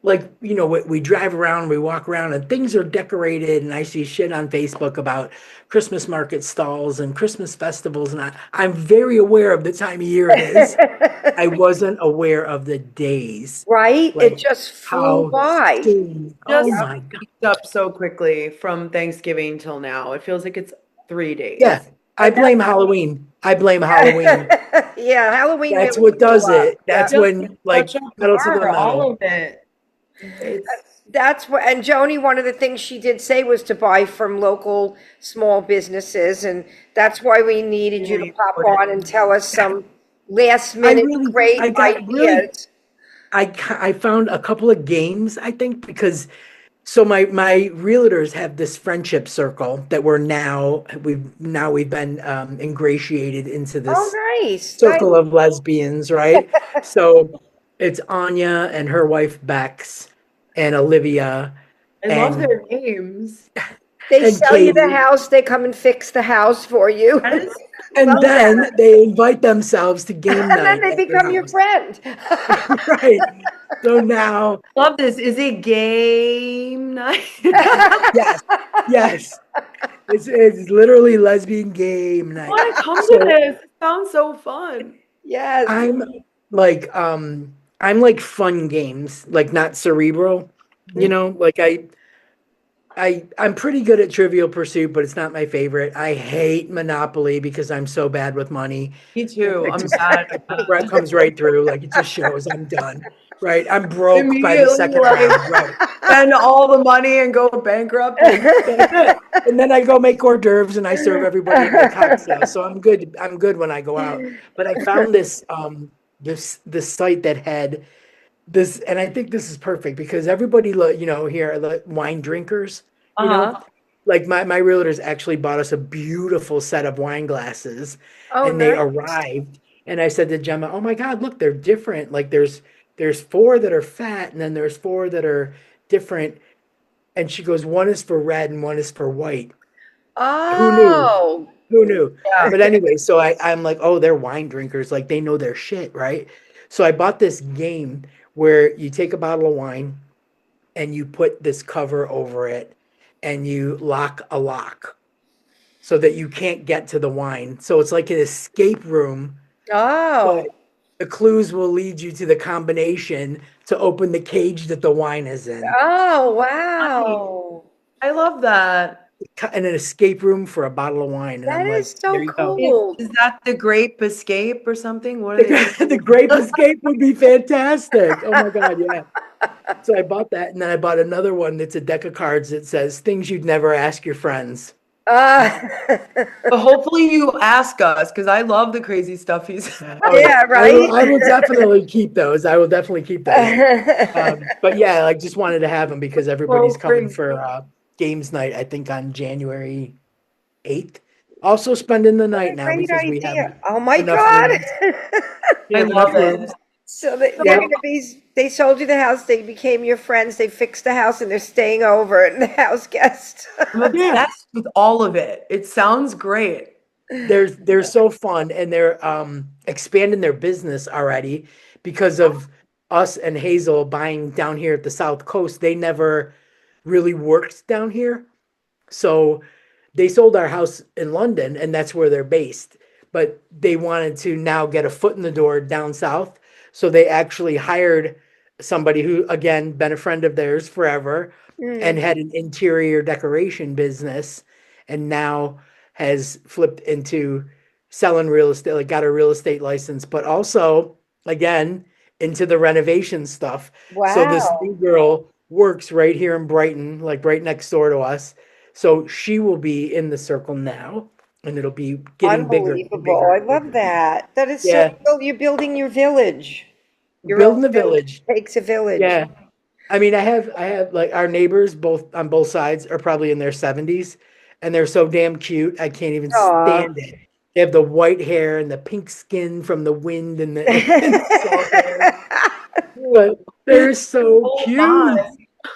we drive around, we walk around, and things are decorated. And I see shit on Facebook about Christmas market stalls and Christmas festivals. And I'm very aware of the time of year it is. I wasn't aware of the days, Right? It like just flew how by. soon. Oh Just my God. picked up so quickly from Thanksgiving till now. It feels like it's 3 days. Yeah. I blame Halloween. I blame Halloween. Yeah, Halloween That's really what blew does up. it. Yeah. That's Feels when, like like, such a pedal to the blur, all metal. of it. It's That's what, and Joni, one of the things she did say was to buy from local small businesses, and that's why we needed you to really pop important. on and tell us some last I minute really, great I got really, ideas. I found a couple of games, I think, because so my realtors have this friendship circle that we've been ingratiated into Oh, this nice, nice. circle of lesbians, right? So it's Anya and her wife Bex and Olivia I love and their names. They and sell you the Katie. house, they come and fix the house for you. That is And love then that. they invite themselves to game And then night they at their become your house. friend. Right. So now, Love this. Is it game night? yes, yes. It's literally lesbian game I night. want to come to So this. It sounds so fun. Yes. I'm like I'm like fun games, like not cerebral, Mhm. like I'm pretty good at Trivial Pursuit, but it's not my favorite. I hate Monopoly because I'm so bad with money. Me too. It I'm just bad at right that. comes right through. Like it just shows I'm done. Right. I'm broke by the Immediately, second like, round. Right. spend all the money and go bankrupt. And That's it. And then I go make hors d'oeuvres and I serve everybody my cocktail. So I'm good. I'm good when I go out. But I found this site that had this, and I think this is perfect because everybody here are the wine drinkers, you know. uh-huh. Like my realtors actually bought us a beautiful set of wine glasses Oh, and they nice. arrived and I said to Gemma, "Oh my God, look, they're different. Like there's four that are fat and then there's four that are different." And she goes, "One is for red and one is for white." Who knew? Oh, Who knew? Yeah. But anyway, so I'm like, oh, they're wine drinkers. Like they know their shit, right? So I bought this game where you take a bottle of wine and you put this cover over it and you lock a lock so that you can't get to the wine. So it's like an escape room, but oh, the clues will lead you to the combination to open the cage that the wine is in. oh, Nice. wow. I love that. In an escape room for a bottle of wine. And That I'm like, is there so you go. cool. Is that the Grape Escape or something? What are they? The grape escape would be fantastic. Oh my God, yeah. So I bought that, and then I bought another one that's a deck of cards that says things you'd never ask your friends. Uh, But hopefully you ask us because I love the crazy stuff he's. Oh yeah, yeah, right? I will definitely keep those. I will definitely keep those. But yeah, like just wanted to have them because everybody's Well, coming for games night. I think on January 8th. Also spending the What night a now great because we have idea. Oh my enough God. rooms. We I have enough love rooms. it. So they're Yeah, going to be, they sold you the house, they became your friends, they fixed the house, and they're staying over and the house guest. I'm yeah. obsessed with all of it. It sounds great. They're so fun and they're expanding their business already because of us and Hazel buying down here at the South Coast. They never really worked down here. So they sold our house in London and that's where they're based. But they wanted to now get a foot in the door down south. So they actually hired somebody who, again, been a friend of theirs forever and Mm. had an interior decoration business and now has flipped into selling real estate, like got a real estate license, but also, again, into the renovation stuff. So this Wow. new girl works right here in Brighton, like right next door to us. So she will be in the circle now, and it'll be getting bigger and Unbelievable. bigger I and love bigger. that. That is so Yeah, cool. You're building your village. Your own building a village. village. Takes a village. Yeah. I mean, I have like our neighbors both on both sides are probably in their 70s and they're so damn cute. I can't even Aw. stand it. They have the white hair and the pink skin from the wind and the, and the salt air, but they're so Whole cute. Yeah,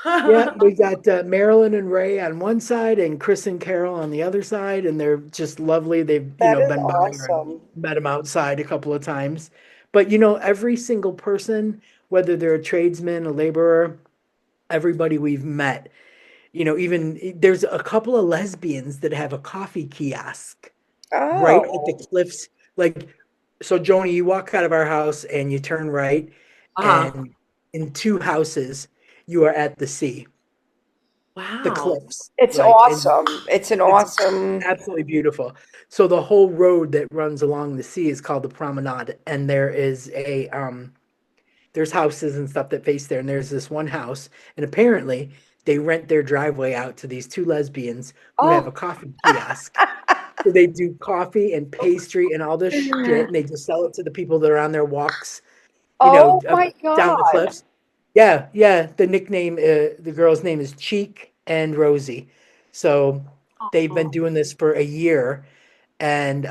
vibe. we got Marilyn and Ray on one side and Chris and Carol on the other side, and they're just lovely. They've, That is been by or awesome. met them outside a couple of times. But every single person, whether they're a tradesman, a laborer, everybody we've met, even there's a couple of lesbians that have a coffee kiosk right at the Oh, cliffs. Like, so Joni, you walk out of our house and you turn right, Uh-huh. and in two houses, you are at the sea, the Wow. cliffs, it's like, and awesome. It's an it's awesome. absolutely beautiful. So the whole road that runs along the sea is called the promenade, and there's houses and stuff that face there, and there's this one house, and apparently they rent their driveway out to these two lesbians who have a Oh, coffee kiosk. So they do coffee and pastry and all this shit, and they just sell it to the people that are on their walks, oh up my down the God. cliffs. Yeah, yeah. The girl's name is Cheek and Rosie. So they've been Oh, doing this for a year, and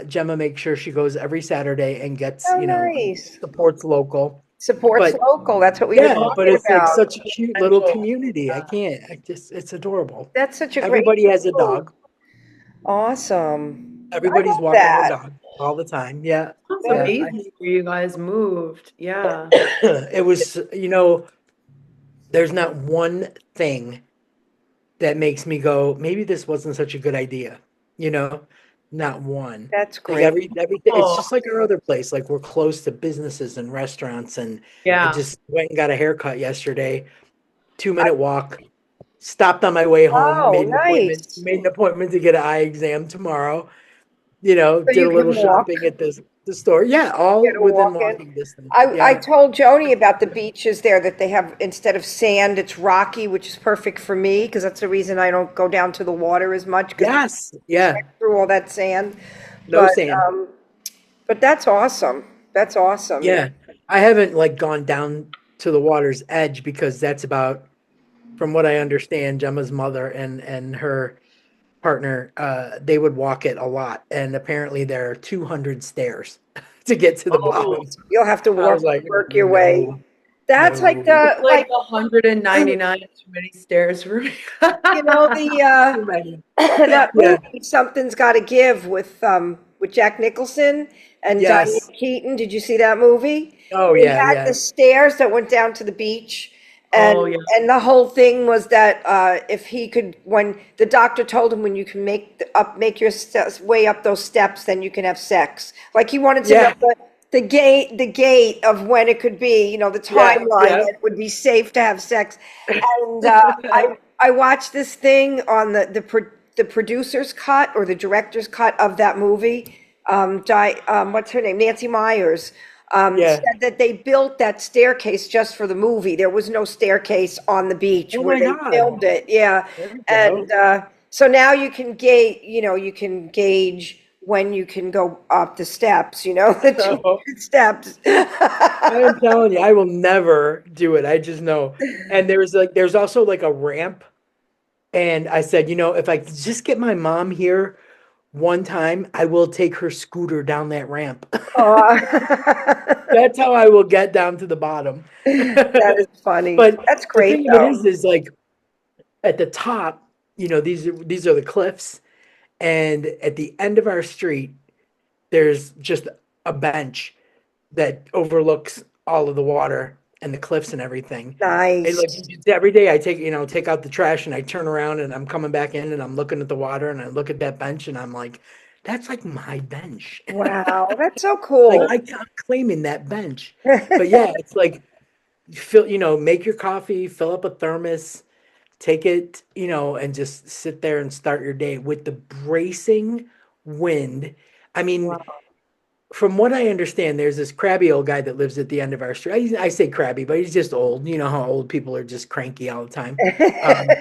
Gemma makes sure she goes every Saturday and gets, So nice. supports local. Supports But local. That's what we were yeah, but talking it's like about. such a cute little potential. community. I Yeah. can't. It's adorable. That's such a great Everybody has a move. dog. Awesome. I Everybody's love walking their that. dog all the time. Yeah, Sounds That yeah. amazing where you guys moved. Yeah. It was, there's not one thing that makes me go, maybe this wasn't such a good idea. You know, not one. that's Like great. everything, it's Oh, just like our other place. Like we're close to businesses and restaurants, and I yeah. just went and got a haircut yesterday. 2 minute I, walk. Stopped on my way home. oh, Made an appointment. nice. Made an appointment to get an eye exam tomorrow. So Did you a little can walk, shopping at the store. Yeah, all get a within walk in. walking distance. I Yeah. told Joni about the beaches there that they have instead of sand, it's rocky, which is perfect for me because that's the reason I don't go down to the water as much because Yes. Yeah. through all that sand. No But sand. but that's awesome. That's awesome. Yeah. I haven't like gone down to the water's edge because that's about, from what I understand, Gemma's mother and her partner, they would walk it a lot. And apparently there are 200 stairs to get to the Oh, bottom. You'll have to I was like, work your way. no, That's like no. it's the like like 199 too many stairs for me. the Too many. that Yeah. movie Something's Gotta Give with Jack Nicholson and Diane Yes. Keaton. Did you see that movie? Oh They yeah, had yeah. the stairs that went down to the beach, and Oh, yeah. the whole thing was that if he could, when the doctor told him when you can make your way up those steps, then you can have sex. Like he wanted to know Yeah. the gate of when it could be, the Yeah. timeline Yeah. that it would be safe to have sex. And I watched this thing on the producer's cut or the director's cut of that movie. What's her name? Nancy Myers. Yeah. Said that they built that staircase just for the movie. There was no staircase on the beach Oh where my they God. filmed it. Yeah, There we and go. so now you can gauge, you can gauge when you can go up the steps. The So 200 steps. I'm telling you, I will never do it. I just know. And there's also like a ramp. And I said, if I could just get my mom here one time, I will take her scooter down that ramp. That That's how I will get down to the bottom. is funny. But That's the great thing of it though. is like at the top, these are the cliffs, and at the end of our street, there's just a bench that overlooks all of the water and the cliffs and everything. And like Nice. every day I take out the trash and I turn around and I'm coming back in and I'm looking at the water and I look at that bench and I'm like, that's like my bench. Wow, that's so Like cool. I'm claiming that bench. But yeah, it's like make your coffee, fill up a thermos, take it, and just sit there and start your day with the bracing wind. I mean, Wow. from what I understand, there's this crabby old guy that lives at the end of our street. I say crabby, but he's just old. You know how old people are just cranky all the time. Um,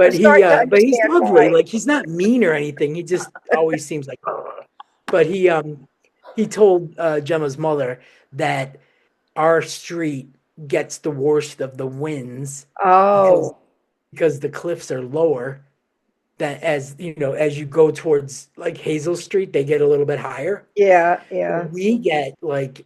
I'm starting to but he's understand lovely. why. Like he's not mean or anything. He just always seems like. But he told Gemma's mother that our street gets the worst of the winds because Oh, the cliffs are lower than as you know as you go towards like Hazel Street, they get a little bit higher. yeah, So yeah. we get like,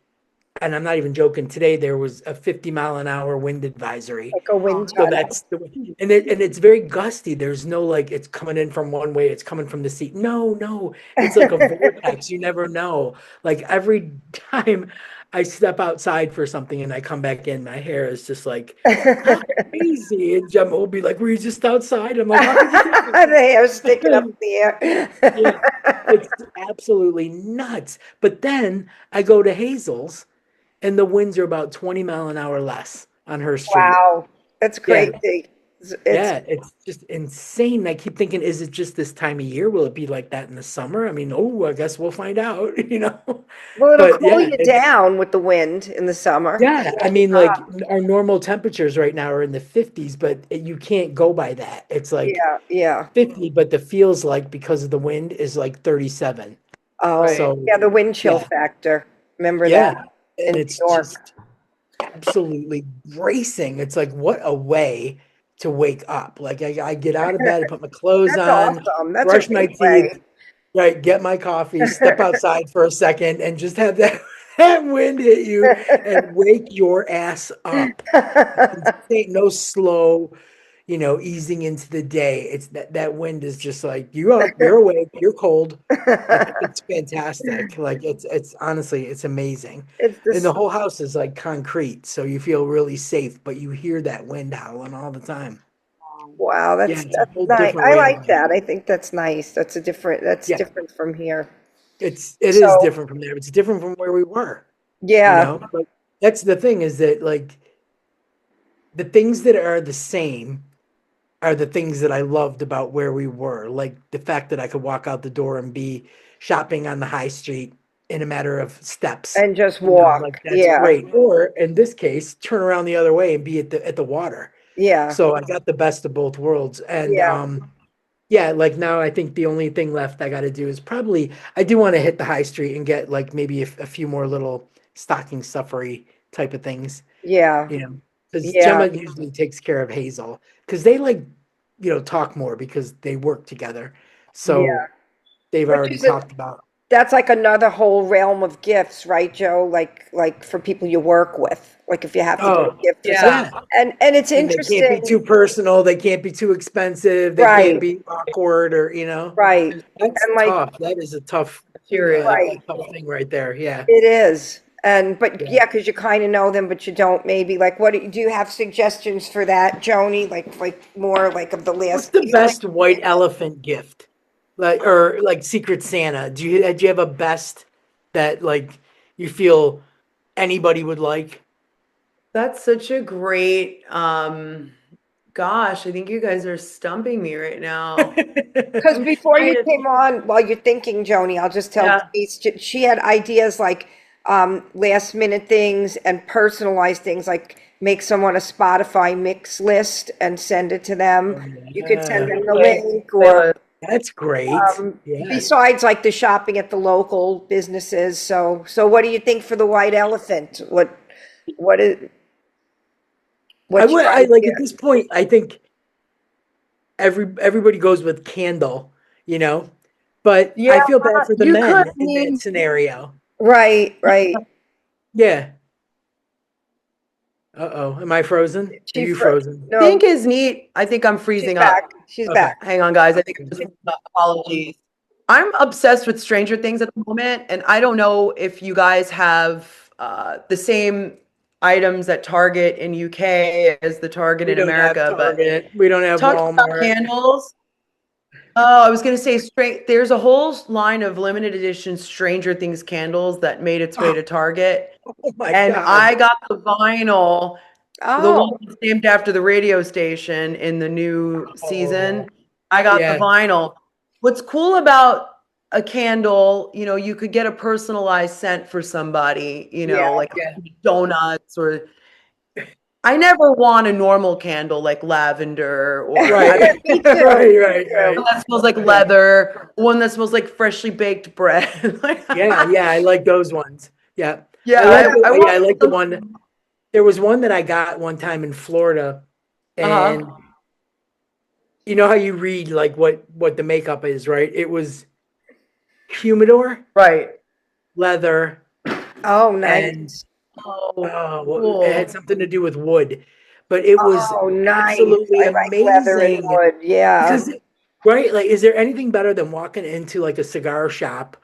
and I'm not even joking. Today there was a 50-mile-an-hour wind advisory. Like a wind So tunnel. that's the and it's very gusty. There's no like it's coming in from one way, it's coming from the sea. No, it's like a vortex. You never know. Like every time I step outside for something and I come back in, my hair is just like crazy. And Gemma will be like, "Were you just outside?" I'm like, "How could you think The hair sticking up that?" in the Yeah, air. it's absolutely nuts. But then I go to Hazel's and the winds are about 20 mile an hour less on her street. Wow, that's Yeah, crazy. It's yeah, it's just insane. I keep thinking, is it just this time of year? Will it be like that in the summer? I mean, oh, I guess we'll find out, you know. well, it'll But cool yeah, you it's down with the wind in the summer. yeah. I mean, like our normal temperatures right now are in the 50s, but you can't go by that. It's like Yeah, yeah. 50, but the feels like because of the wind is like 37. Oh, Right. So yeah, the wind chill yeah, factor. Remember that yeah, and in New it's York. just absolutely bracing. It's like, what a way to wake up. Like I get out of bed, I put my clothes That's on, awesome. That's a brush my great way. teeth, right, get my coffee, step outside for a second, and just have that that wind hit you and wake your ass up. Insane, no slow, easing into the day. It's that wind is just like you up, you're awake, you're cold. It's fantastic. Like it's honestly it's amazing. It's And the this, whole house is like concrete, so you feel really safe, but you hear that wind howling all the time. wow, Yeah, it's a that's whole nice. different I way of like life. that. I think that's nice. That's Yeah, different from here. it is So, different from there. It's different from where we were, yeah, But that's the thing is that like the things that are the same are the things that I loved about where we were. Like the fact that I could walk out the door and be shopping on the high street in a matter of steps. and just Like walk. that's Yeah, great. Or in this case, turn around the other way and be at the water. yeah, So I got the best of both worlds. And yeah, yeah, like now I think the only thing left I got to do is probably I do want to hit the high street and get like maybe a few more little stocking stuffery type of things, yeah, because yeah, Gemma usually takes care of Hazel because they like, talk more because they work together. So yeah. they've Which already is a talked about, That's like another whole realm of gifts, right, Joe? Like for people you work with. Like if you have to get a oh, gift for something. Yeah. yeah. And it's And they can't be interesting, too personal, they can't be too expensive, they can't right, be awkward or, right. that's And like, tough. That is a tough, Material. right, tough thing right there. Yeah. it is. And but Yeah. yeah, because you kind of know them, but you don't maybe. Like do you have suggestions for that, Joni? Like more like of the What's last the feeling? best white elephant gift? Like or like Secret Santa. Do you have a best that like you feel anybody would like? That's such a great, gosh, I think you guys are stumping me right now. Because I'm before trying you to came think. on, while you're thinking, Joni, I'll just tell Yeah. Denise, she had ideas like last minute things and personalized things, like make someone a Spotify mix list and send it to them. Oh You could send yeah. them the Play, link, or playlist. That's great. Yeah. besides like the shopping at the local businesses. So what do you think for the white elephant? What is I what's would your I like at idea? this point, I think everybody goes with candle, but Yeah, I feel bad for the you could men in that mean scenario. Right, right. Yeah. Uh-oh. Am I frozen? Are She you fr frozen? think No, is neat. I think I'm she's freezing back. up. She's Okay. back. Hang on, guys. I think I'm just apologies. I'm obsessed with Stranger Things at the moment, and I don't know if you guys have the same items at Target in UK as the Target We in don't have America, but Target. We don't have talking about Walmart. candles. Oh, I was gonna say straight. There's a whole line of limited edition Stranger Things candles that made its way Oh, to Target, oh my and God. I got the vinyl, the one Oh, that's named after the radio station in the new Oh, season. I got the yeah. vinyl. What's cool about a candle, you could get a personalized scent for somebody, Yeah. like Yeah. donuts, or I never want a normal candle like lavender, or Right. Me too. Right, right, Too. right. one that smells like Yeah. leather, one that smells like freshly baked bread. Yeah, yeah, I like those ones. Yeah. Yeah, I like I yeah, want I like the one. something. There was one that I got one time in Florida, and Uh-huh. you know how you read like what the makeup is, right? It was humidor, Right. leather, Oh, nice. and Oh, it had cool. something to do with wood, but it was Oh, nice. absolutely I like leather and amazing wood. Yeah. because, right, like, is there anything better than walking into like a cigar shop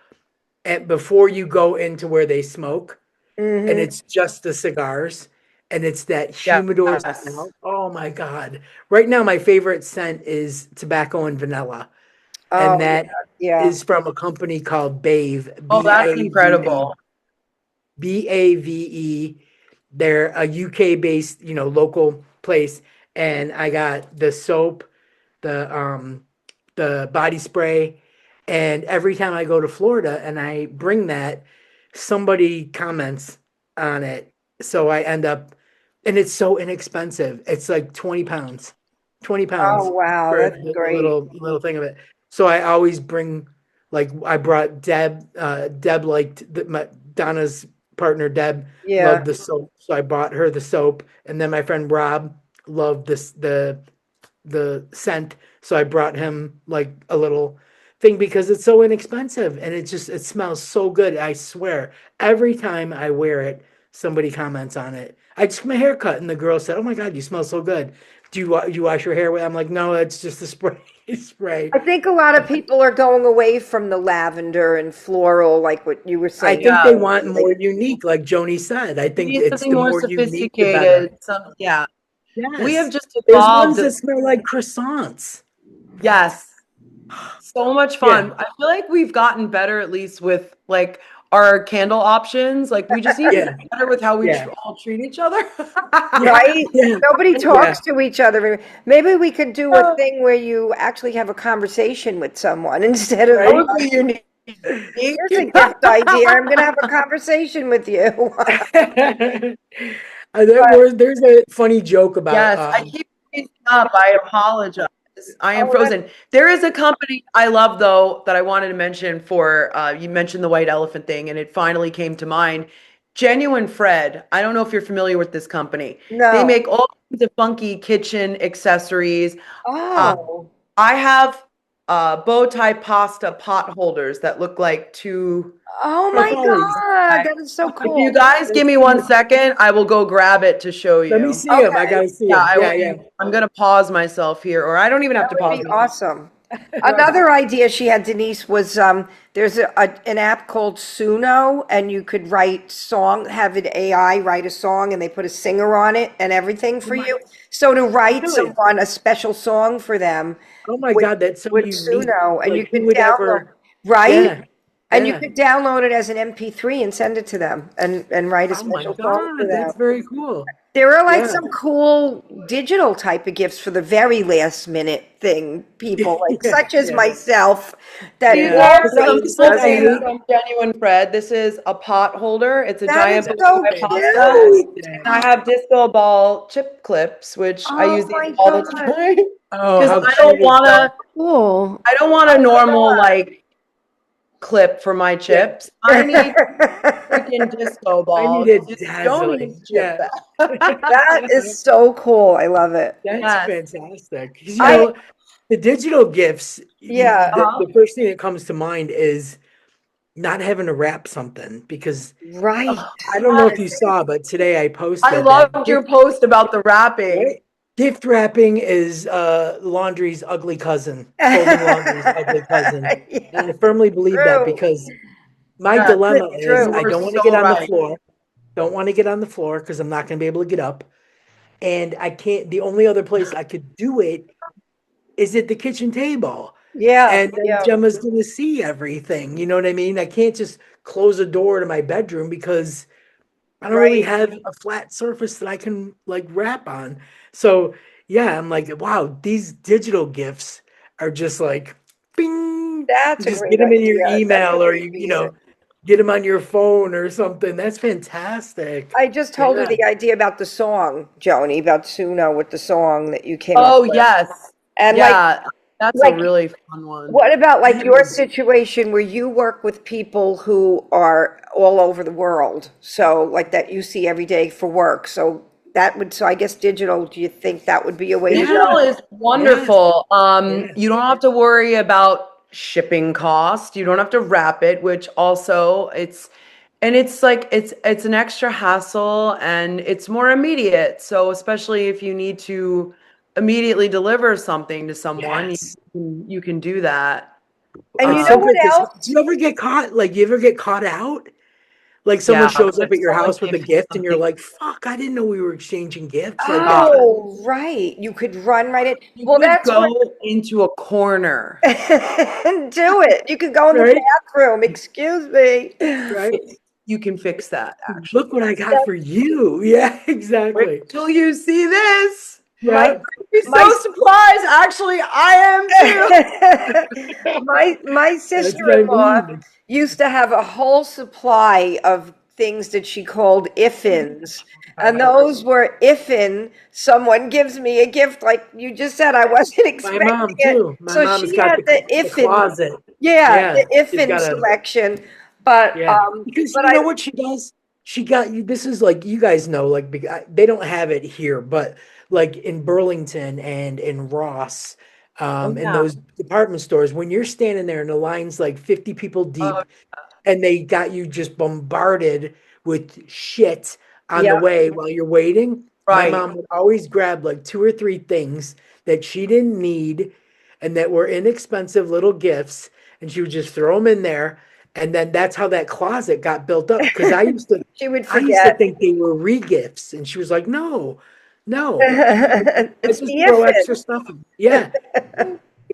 and before you go into where they smoke, and Hmm. it's just the cigars and it's that humidor Yes. smell? Oh my God. Right now, my favorite scent is tobacco and vanilla, Oh, and that yeah. is from a company called Bave, Oh, B that's A V E. incredible. BAVE. They're a UK based, local place. And I got the soap, the body spray, and every time I go to Florida and I bring that, somebody comments on it. So I end up, and it's so inexpensive. It's like 20 pounds. 20 Oh, pounds wow. for That's the great. little thing of it. So I always bring, like, I brought Deb. Deb liked Donna's partner. Deb Yeah. loved the soap, so I bought her the soap. And then my friend Rob loved the scent, so I brought him like a little thing because it's so inexpensive and it smells so good. I swear, every time I wear it, somebody comments on it. I just got my hair cut and the girl said, "Oh my God, you smell so good. Do you wash your hair with?" I'm like, "No, it's just a spray." Spray. I think a lot of people are going away from the lavender and floral, like what you were I saying. think they Yeah. want more unique, like Joni said. I We think need it's something the more more unique, the better. sophisticated. Yeah. We have Yes. just There's ones evolved. that smell like croissants. Yes. So much Yeah. fun. I feel like we've gotten better, at least with like our candle options. Like we just need to Yeah. get better with how we Yeah. all treat each other. Yeah. Right? Yeah. Nobody Yeah. talks to each other. Maybe we could do a thing where you actually have a conversation with someone instead of, That Right? would be unique. here's a gift idea. I'm going to have a conversation with you. There's a funny joke about Yes, I keep freezing up. I apologize. I am Oh, that's frozen. There is a company I love though that I wanted to mention for you mentioned the white elephant thing and it finally came to mind. Genuine Fred. I don't know if you're familiar with this company. They no. make all kinds of funky kitchen accessories. Uh, Oh. I have bow tie pasta pot holders that look like two. Oh my Crowley's. God. That is so If you cool. guys give That's me one cute. second, I will go grab it to show Let me you. see him. I Okay. gotta see Yeah, him. I Yeah, will. yeah. I'm gonna pause myself here, or I don't even have That to would pause be myself. awesome. Another idea she had, Denise, was there's an app called Suno, and you could have an AI write a song, and they put a singer on it and everything Oh for my, you. So to write really? someone a special song for them Oh my with God, that's so with unique. Suno, and you Like, who could would download, ever? right? Yeah, And you yeah. could download it as an MP3 and send it to them and write a Oh my special song for God, them. that's very cool. There are like Yeah. some cool digital type of gifts for the very last minute thing, people like Yeah, such as yeah, myself that These yeah. last are Because some minute just like cool I things doesn't. hate. from Genuine Fred. This is a pot holder. It's a That giant is bow That's so tie pasta. cute. fantastic. And I have disco ball chip clips, which I use Oh these my all the God. time. Oh, Because how cute is that? Cool. I don't want a normal like clip for my Yeah, chips. I need freaking disco I need balls. it It's Joni's dazzling. chip Yeah. bag. That is so cool. I love it. That's Yes. fantastic. 'Cause, I, the digital gifts, yeah, Uh-huh. the first thing that comes to mind is not having to wrap something because right. I don't know if you Yes. saw, but today I I posted that loved your post about the wrapping. right? Gift wrapping is laundry's ugly cousin, folding laundry's ugly cousin. And Yeah, I firmly believe that true. because my Yes, dilemma It's is you true. I were don't want to get so on the right. floor. Don't want to get on the floor because I'm not going to be able to get up. And I can't, the only other place I could do it is at the kitchen table. Yeah, And then yeah, Gemma's going to see everything. You know what I mean? I can't just close a door to my bedroom because I don't really right. have a flat surface that I can like wrap on. So yeah, I'm like, wow, these digital gifts are just like bing, That's a Just great get them in your idea. That's a email or great reason. get them on your phone or something. That's fantastic. I just told her Yeah. the idea about the song, Joni, about Suno with the song that you came up Oh, with. yes. And Yeah, that's a like, really fun one. what about like Yeah. your situation where you work with people who are all over the world? So like that you see every day for work. So that would, so I guess digital, do you think that would be a way to Digital go? is Yes. wonderful. Yes. You don't have to worry about shipping cost. You don't have to wrap it, which also it's like it's an extra hassle and it's more immediate. So especially if you need to immediately deliver something to someone, Yes. you can do that. And you It's know so what great because do else? you ever get caught? Like, you ever get caught out? Like, someone Yeah, shows when up at your someone house with a gives you gift and you're something. like, fuck, I didn't know we were exchanging gifts. Like, that's God, Oh, right. You could run right in. you Well, could that's what, go into a corner. do it. You could go in the right. bathroom. Excuse me. Right. You can fix that actually. Look what I got for you. Yeah, Wait exactly. till you see this. My, Yeah. Be my, so surprised. Actually, I am too. my That's what I sister-in-law mean. used to have a whole supply of things that she called if-ins. And those were if-in, someone gives me a gift, like you just said, I wasn't My expecting mom it. too. My So mom has she got had the the if-in, closet. yeah, Yeah. the She's if-in got a selection. But Yeah, because but you I know what she does? She got you. This is like, you guys know, like, they don't have it here, but like in Burlington and in Ross, Oh in yeah. those department stores, when you're standing there and the line's like 50 people Oh deep, and they got you just bombarded with shit on the yeah, way while you're waiting, my right. mom would always grab like two or three things that she didn't need and that were inexpensive little gifts, and she would just throw them in there. And then that's how that closet got built up. Because she would I used to forget. think they were re-gifts, and she was like, "No, no, I It's just the throw extra if-in. stuff in." Yeah,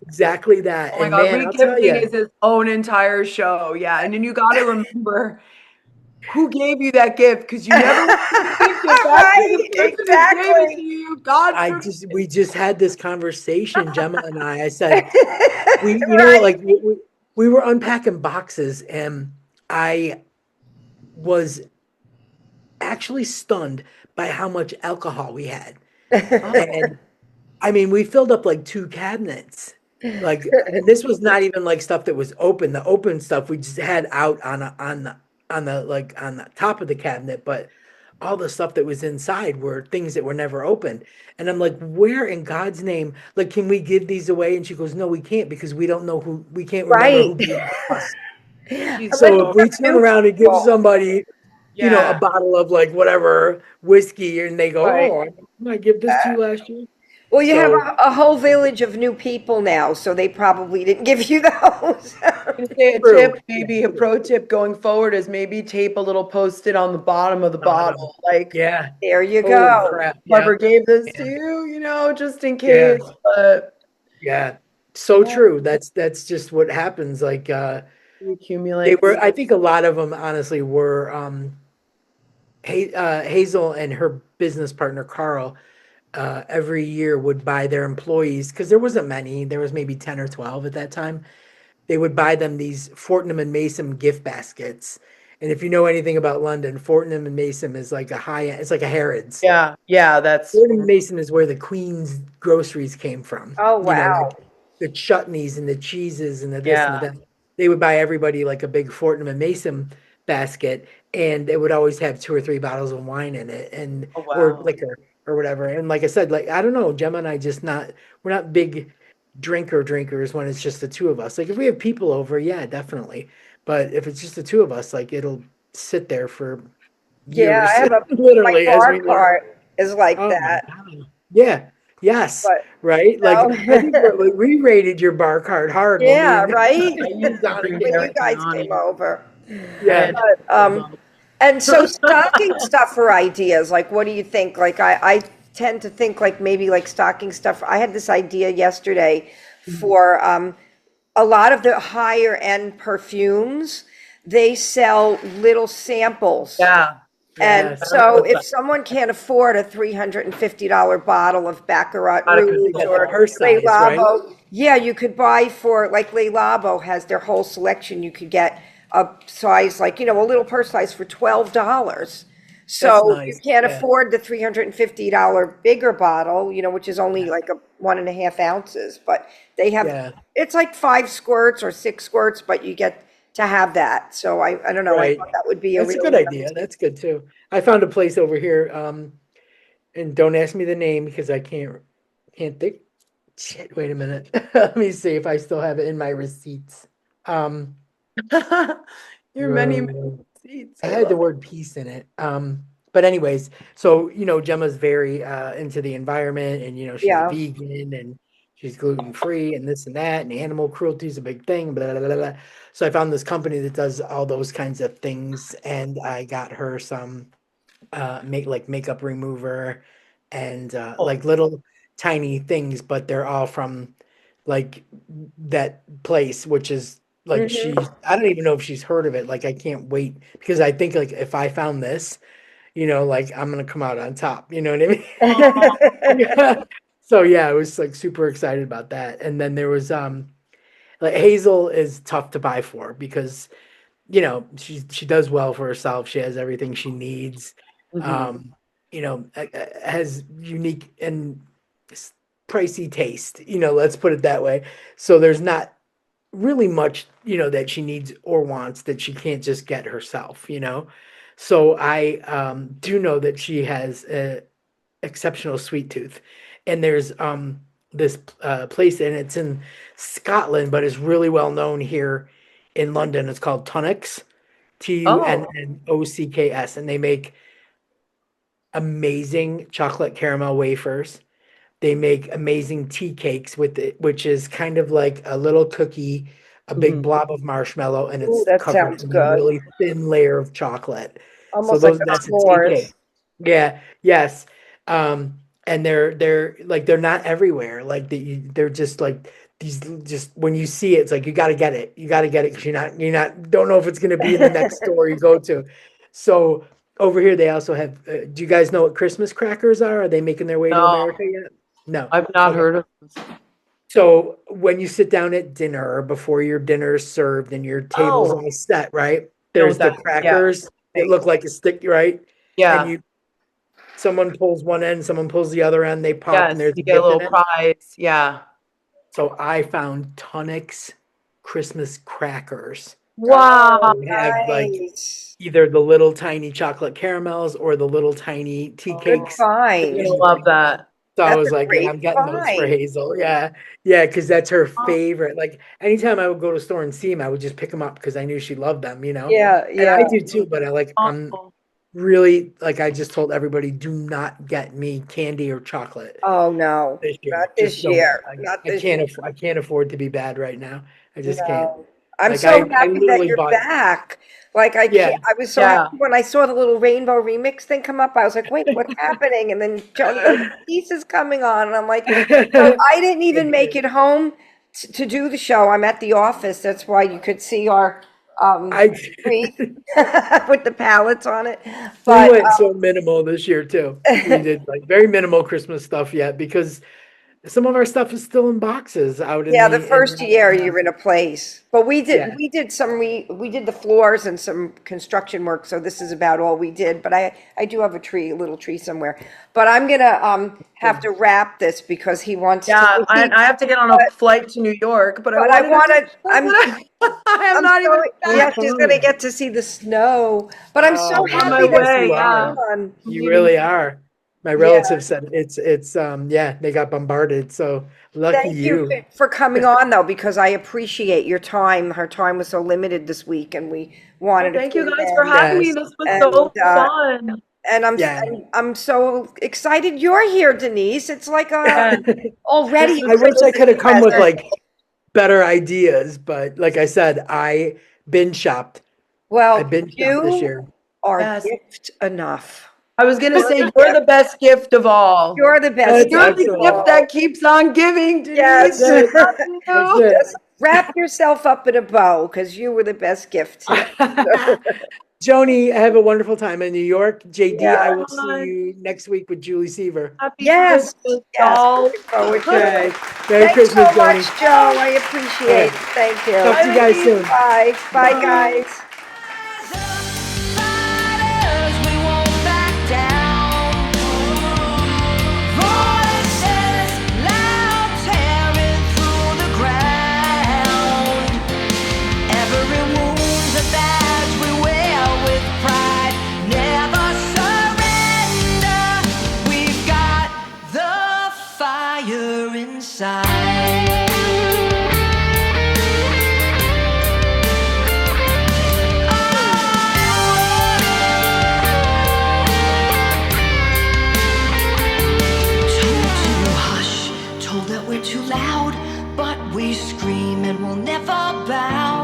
exactly that. Oh my And God, man, I'll tell regifting you, is its own entire show. Yeah, and then you got to remember who gave you that gift because you never want to gift it back to the Right, person who gave it to exactly. you. God forbid. we just had this conversation, Gemma and I. I said, Right. like, we were unpacking boxes, and I was actually stunned by how much alcohol we had. Oh, And I mean, we filled up like two cabinets. Like, and this was not even like stuff that was open. The open stuff we just had out on the top of the cabinet, but all the stuff that was inside were things that were never opened. And I'm like, where in God's name, like, can we give these away? And she goes, no, we can't, because we can't remember Right. who gave them to us. she's Unless So you if so we have turn new around and give people. somebody, a yeah. bottle of like whatever whiskey, and they go, Right. oh, I give this to you last year. Well, you have So a whole village of new people now, so they probably didn't give you those. Gonna say a true. tip, maybe a pro tip going forward is maybe tape a little post-it on the bottom of the Bottom. bottle, like Yeah. There you Holy go. crap. Yeah. whoever gave this to Yeah. you, just in Yeah. case. But Yeah. So yeah, true. That's just what happens. Like, it they accumulates. were, I think a lot of them honestly were, Hazel and her business partner Carl, every year would buy their employees, because there wasn't many, there was maybe 10 or 12 at that time. They would buy them these Fortnum and Mason gift baskets. And if you know anything about London, Fortnum and Mason is like a high end, it's like a Harrods. Yeah, yeah, that's Fortnum and Mason is where the Queen's groceries came from. Oh, Like wow. the chutneys and the cheeses and the this and the yeah. that. They would buy everybody like a big Fortnum and Mason basket, and it would always have two or three bottles of wine in it, and Oh or wow. liquor or whatever. And like I said, like, I don't know, Gemma and I just not we're not big drinkers when it's just the two of us. Like, if we have people over, yeah, definitely. But if it's just the two of us, like, it'll sit there for Yeah, I years, have my literally, as we bar learn. cart is like Oh my that, God. Yeah. Yes. but Right. Like, I think no. we rated your bar card hard when Yeah, right? I used on it. When Yeah. you guys came over. I Yeah. had But, to and so stocking stuffer ideas, like what do you think? Like I tend to think like maybe like stocking stuffer. I had this idea yesterday for a lot of the higher end perfumes. They sell little samples yeah. And Yes. so if someone can't afford a $350 bottle of Baccarat Gotta Rouge You got the or her Le size, right? Labo, yeah, you could buy for, like Le Labo has their whole selection. You could get a size like, a little purse size for $12. That's So you nice. can't Yeah. afford the $350 bigger bottle, which is only like a 1.5 ounces, but they have, Yeah. it's like 5 squirts or 6 squirts, but you get to have that. So I don't know. I Right. thought that would be a That's a really good idea. That's good too. I found a place over here, and don't ask me the name because I can't think. Shit, wait a minute. Let me see if I still have it in my receipts. Um, Your many uh, seats. I I had the love word peace in it. But anyways, so Gemma's very into the environment, and she's Yeah. vegan and she's gluten free and this and that, and animal cruelty is a big thing. Blah, blah, blah, blah. So I found this company that does all those kinds of things, and I got her some makeup remover and it. like little tiny things, but they're all from like that place, which is like Hmm. I don't even know if she's heard of it. Like I can't wait because I think like if I found this, like I'm gonna come out on top. You know what I mean? Yeah. So yeah, I was like super excited about that. And then there was like Hazel is tough to buy for because she does well for herself. She has everything she needs. Mhm. Um, has unique and pricey taste. Let's put it that way. So there's not really much that she needs or wants that she can't just get herself. So I do know that she has a exceptional sweet tooth, and there's this place, and it's in Scotland, but it's really well known here in London. It's called Tunnocks, Oh. Tunnocks, and they make amazing chocolate caramel wafers. They make amazing tea cakes with it, which is kind of like a little cookie, a big Mhm. blob of marshmallow, and Ooh, it's that covered sounds in a good. really thin layer of chocolate. So Almost like those a that's a tea s'mores. cake. Yeah, yes. And they're not everywhere. Like they're just like these just when you see it, it's like you got to get it. You got to get it because you're not don't know if it's going to be in the next store you go to. So over here they also have. Do you guys know what Christmas crackers are? Are they making their way to No, America yet? No. I've not Okay. heard of this. So when you sit down at dinner, before your dinner is served and your table's Oh, all set, right? I know what There's the that is. Yeah. crackers that Like, look like a stick, right? And yeah. someone pulls one end, someone pulls the other end, they pop, and Yes, there's you a get a gift in little it. prize. Yeah. So I found Tunnocks Christmas crackers. Wow. They have like Nice. either the little tiny chocolate caramels or the little tiny tea Good Oh, cakes you're find. gonna love that. So I That's was a like, yeah, great I'm getting those for find. Hazel. Yeah. Yeah, because that's her Oh, favorite. Like anytime I would go to the store and see them, I would just pick them up because I knew she loved them. Yeah, And yeah. I do too, but I'm oh, really like I just told everybody, do not get me candy or chocolate Oh, no, this year. not Just this don't. year. Not this year. I can't afford to be bad right now. I just can't. No. I'm Like so I happy that literally you're bought back. Like I yeah. can't, I was so happy yeah. when I saw the little rainbow remix thing come up. I was like, wait, what's happening? And then Joanie goes, Peace is coming on. And I'm like, so I didn't even make it home to do the show. I'm at the office. That's why you could see our I wreath with the pallets on it. we But went so minimal this year too. We did like very minimal Christmas stuff yet because some of our stuff is still in boxes out in yeah, the the first year you're in a place. But we did yeah. we did some we did the floors and some construction work, so this is about all we did. But I do have a little tree somewhere. But I'm gonna have to wrap this because he wants to Yeah. leave. I have to get on a But flight to New York, but I but I wanted to wanna I am I'm not even so Have yeah, back. she's gonna fun. get to see the snow. But I'm so Oh On my happy man, that yes way. you you're Yeah. are. on. You Leaving. really are. My Yeah. relative said it's yeah, they got bombarded, so lucky Thank you you. for coming on though, because I appreciate your time. Her time was so limited this week and we Well, wanted to thank you fit it guys for in. having me. Yes. This was And so fun. Yeah. I'm so excited you're here, Denise. It's like Yeah. already This a was I wish I Christmas could have come with present. like better ideas, but like I said, I binge shopped. I Well, binge shopped this you year. are yes. gift enough. I was gonna You're say the you're gift. the best gift of all. You're the best That's You're gift the of excellent. gift all. that keeps on giving, That's Yes. Denise. it. You That's know? it. Just wrap yourself up in a bow because you were the best gift today. Joni, have a wonderful time in New York. JD, I Yeah. will see you next week with Julie Seaver. Happy Yes, Christmas, yes, y'all. looking forward to Okay. it. Merry Thanks Christmas, so much, Joni. Joe. I appreciate Okay. it. Thank you. Talk to you guys soon. Bye. Bye, guys. Fighters, we won't back down. Voices loud, tearing through the ground. Every wound's a badge we wear with pride. Never surrender. We've got the fire inside. Told to hush, told that we're too loud, but we scream and we'll never bow.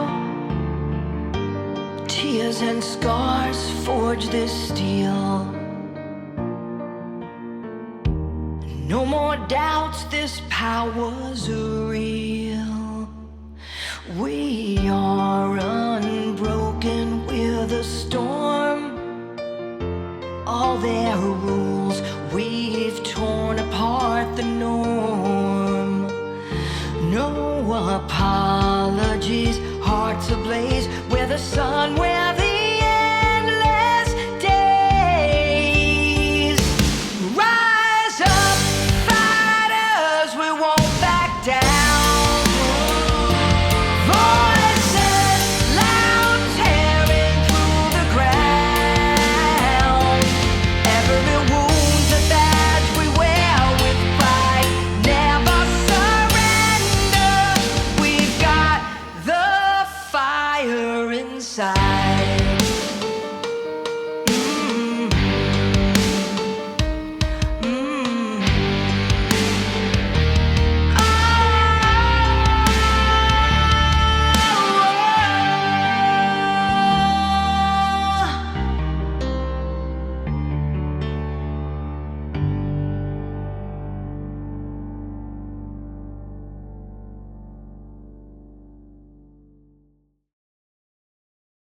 Tears and scars forge this steel. No more doubts, this power's real. We are unbroken, we're the storm. All their rules, we've torn apart the norm. No apologies, hearts ablaze, we're the sun, we're the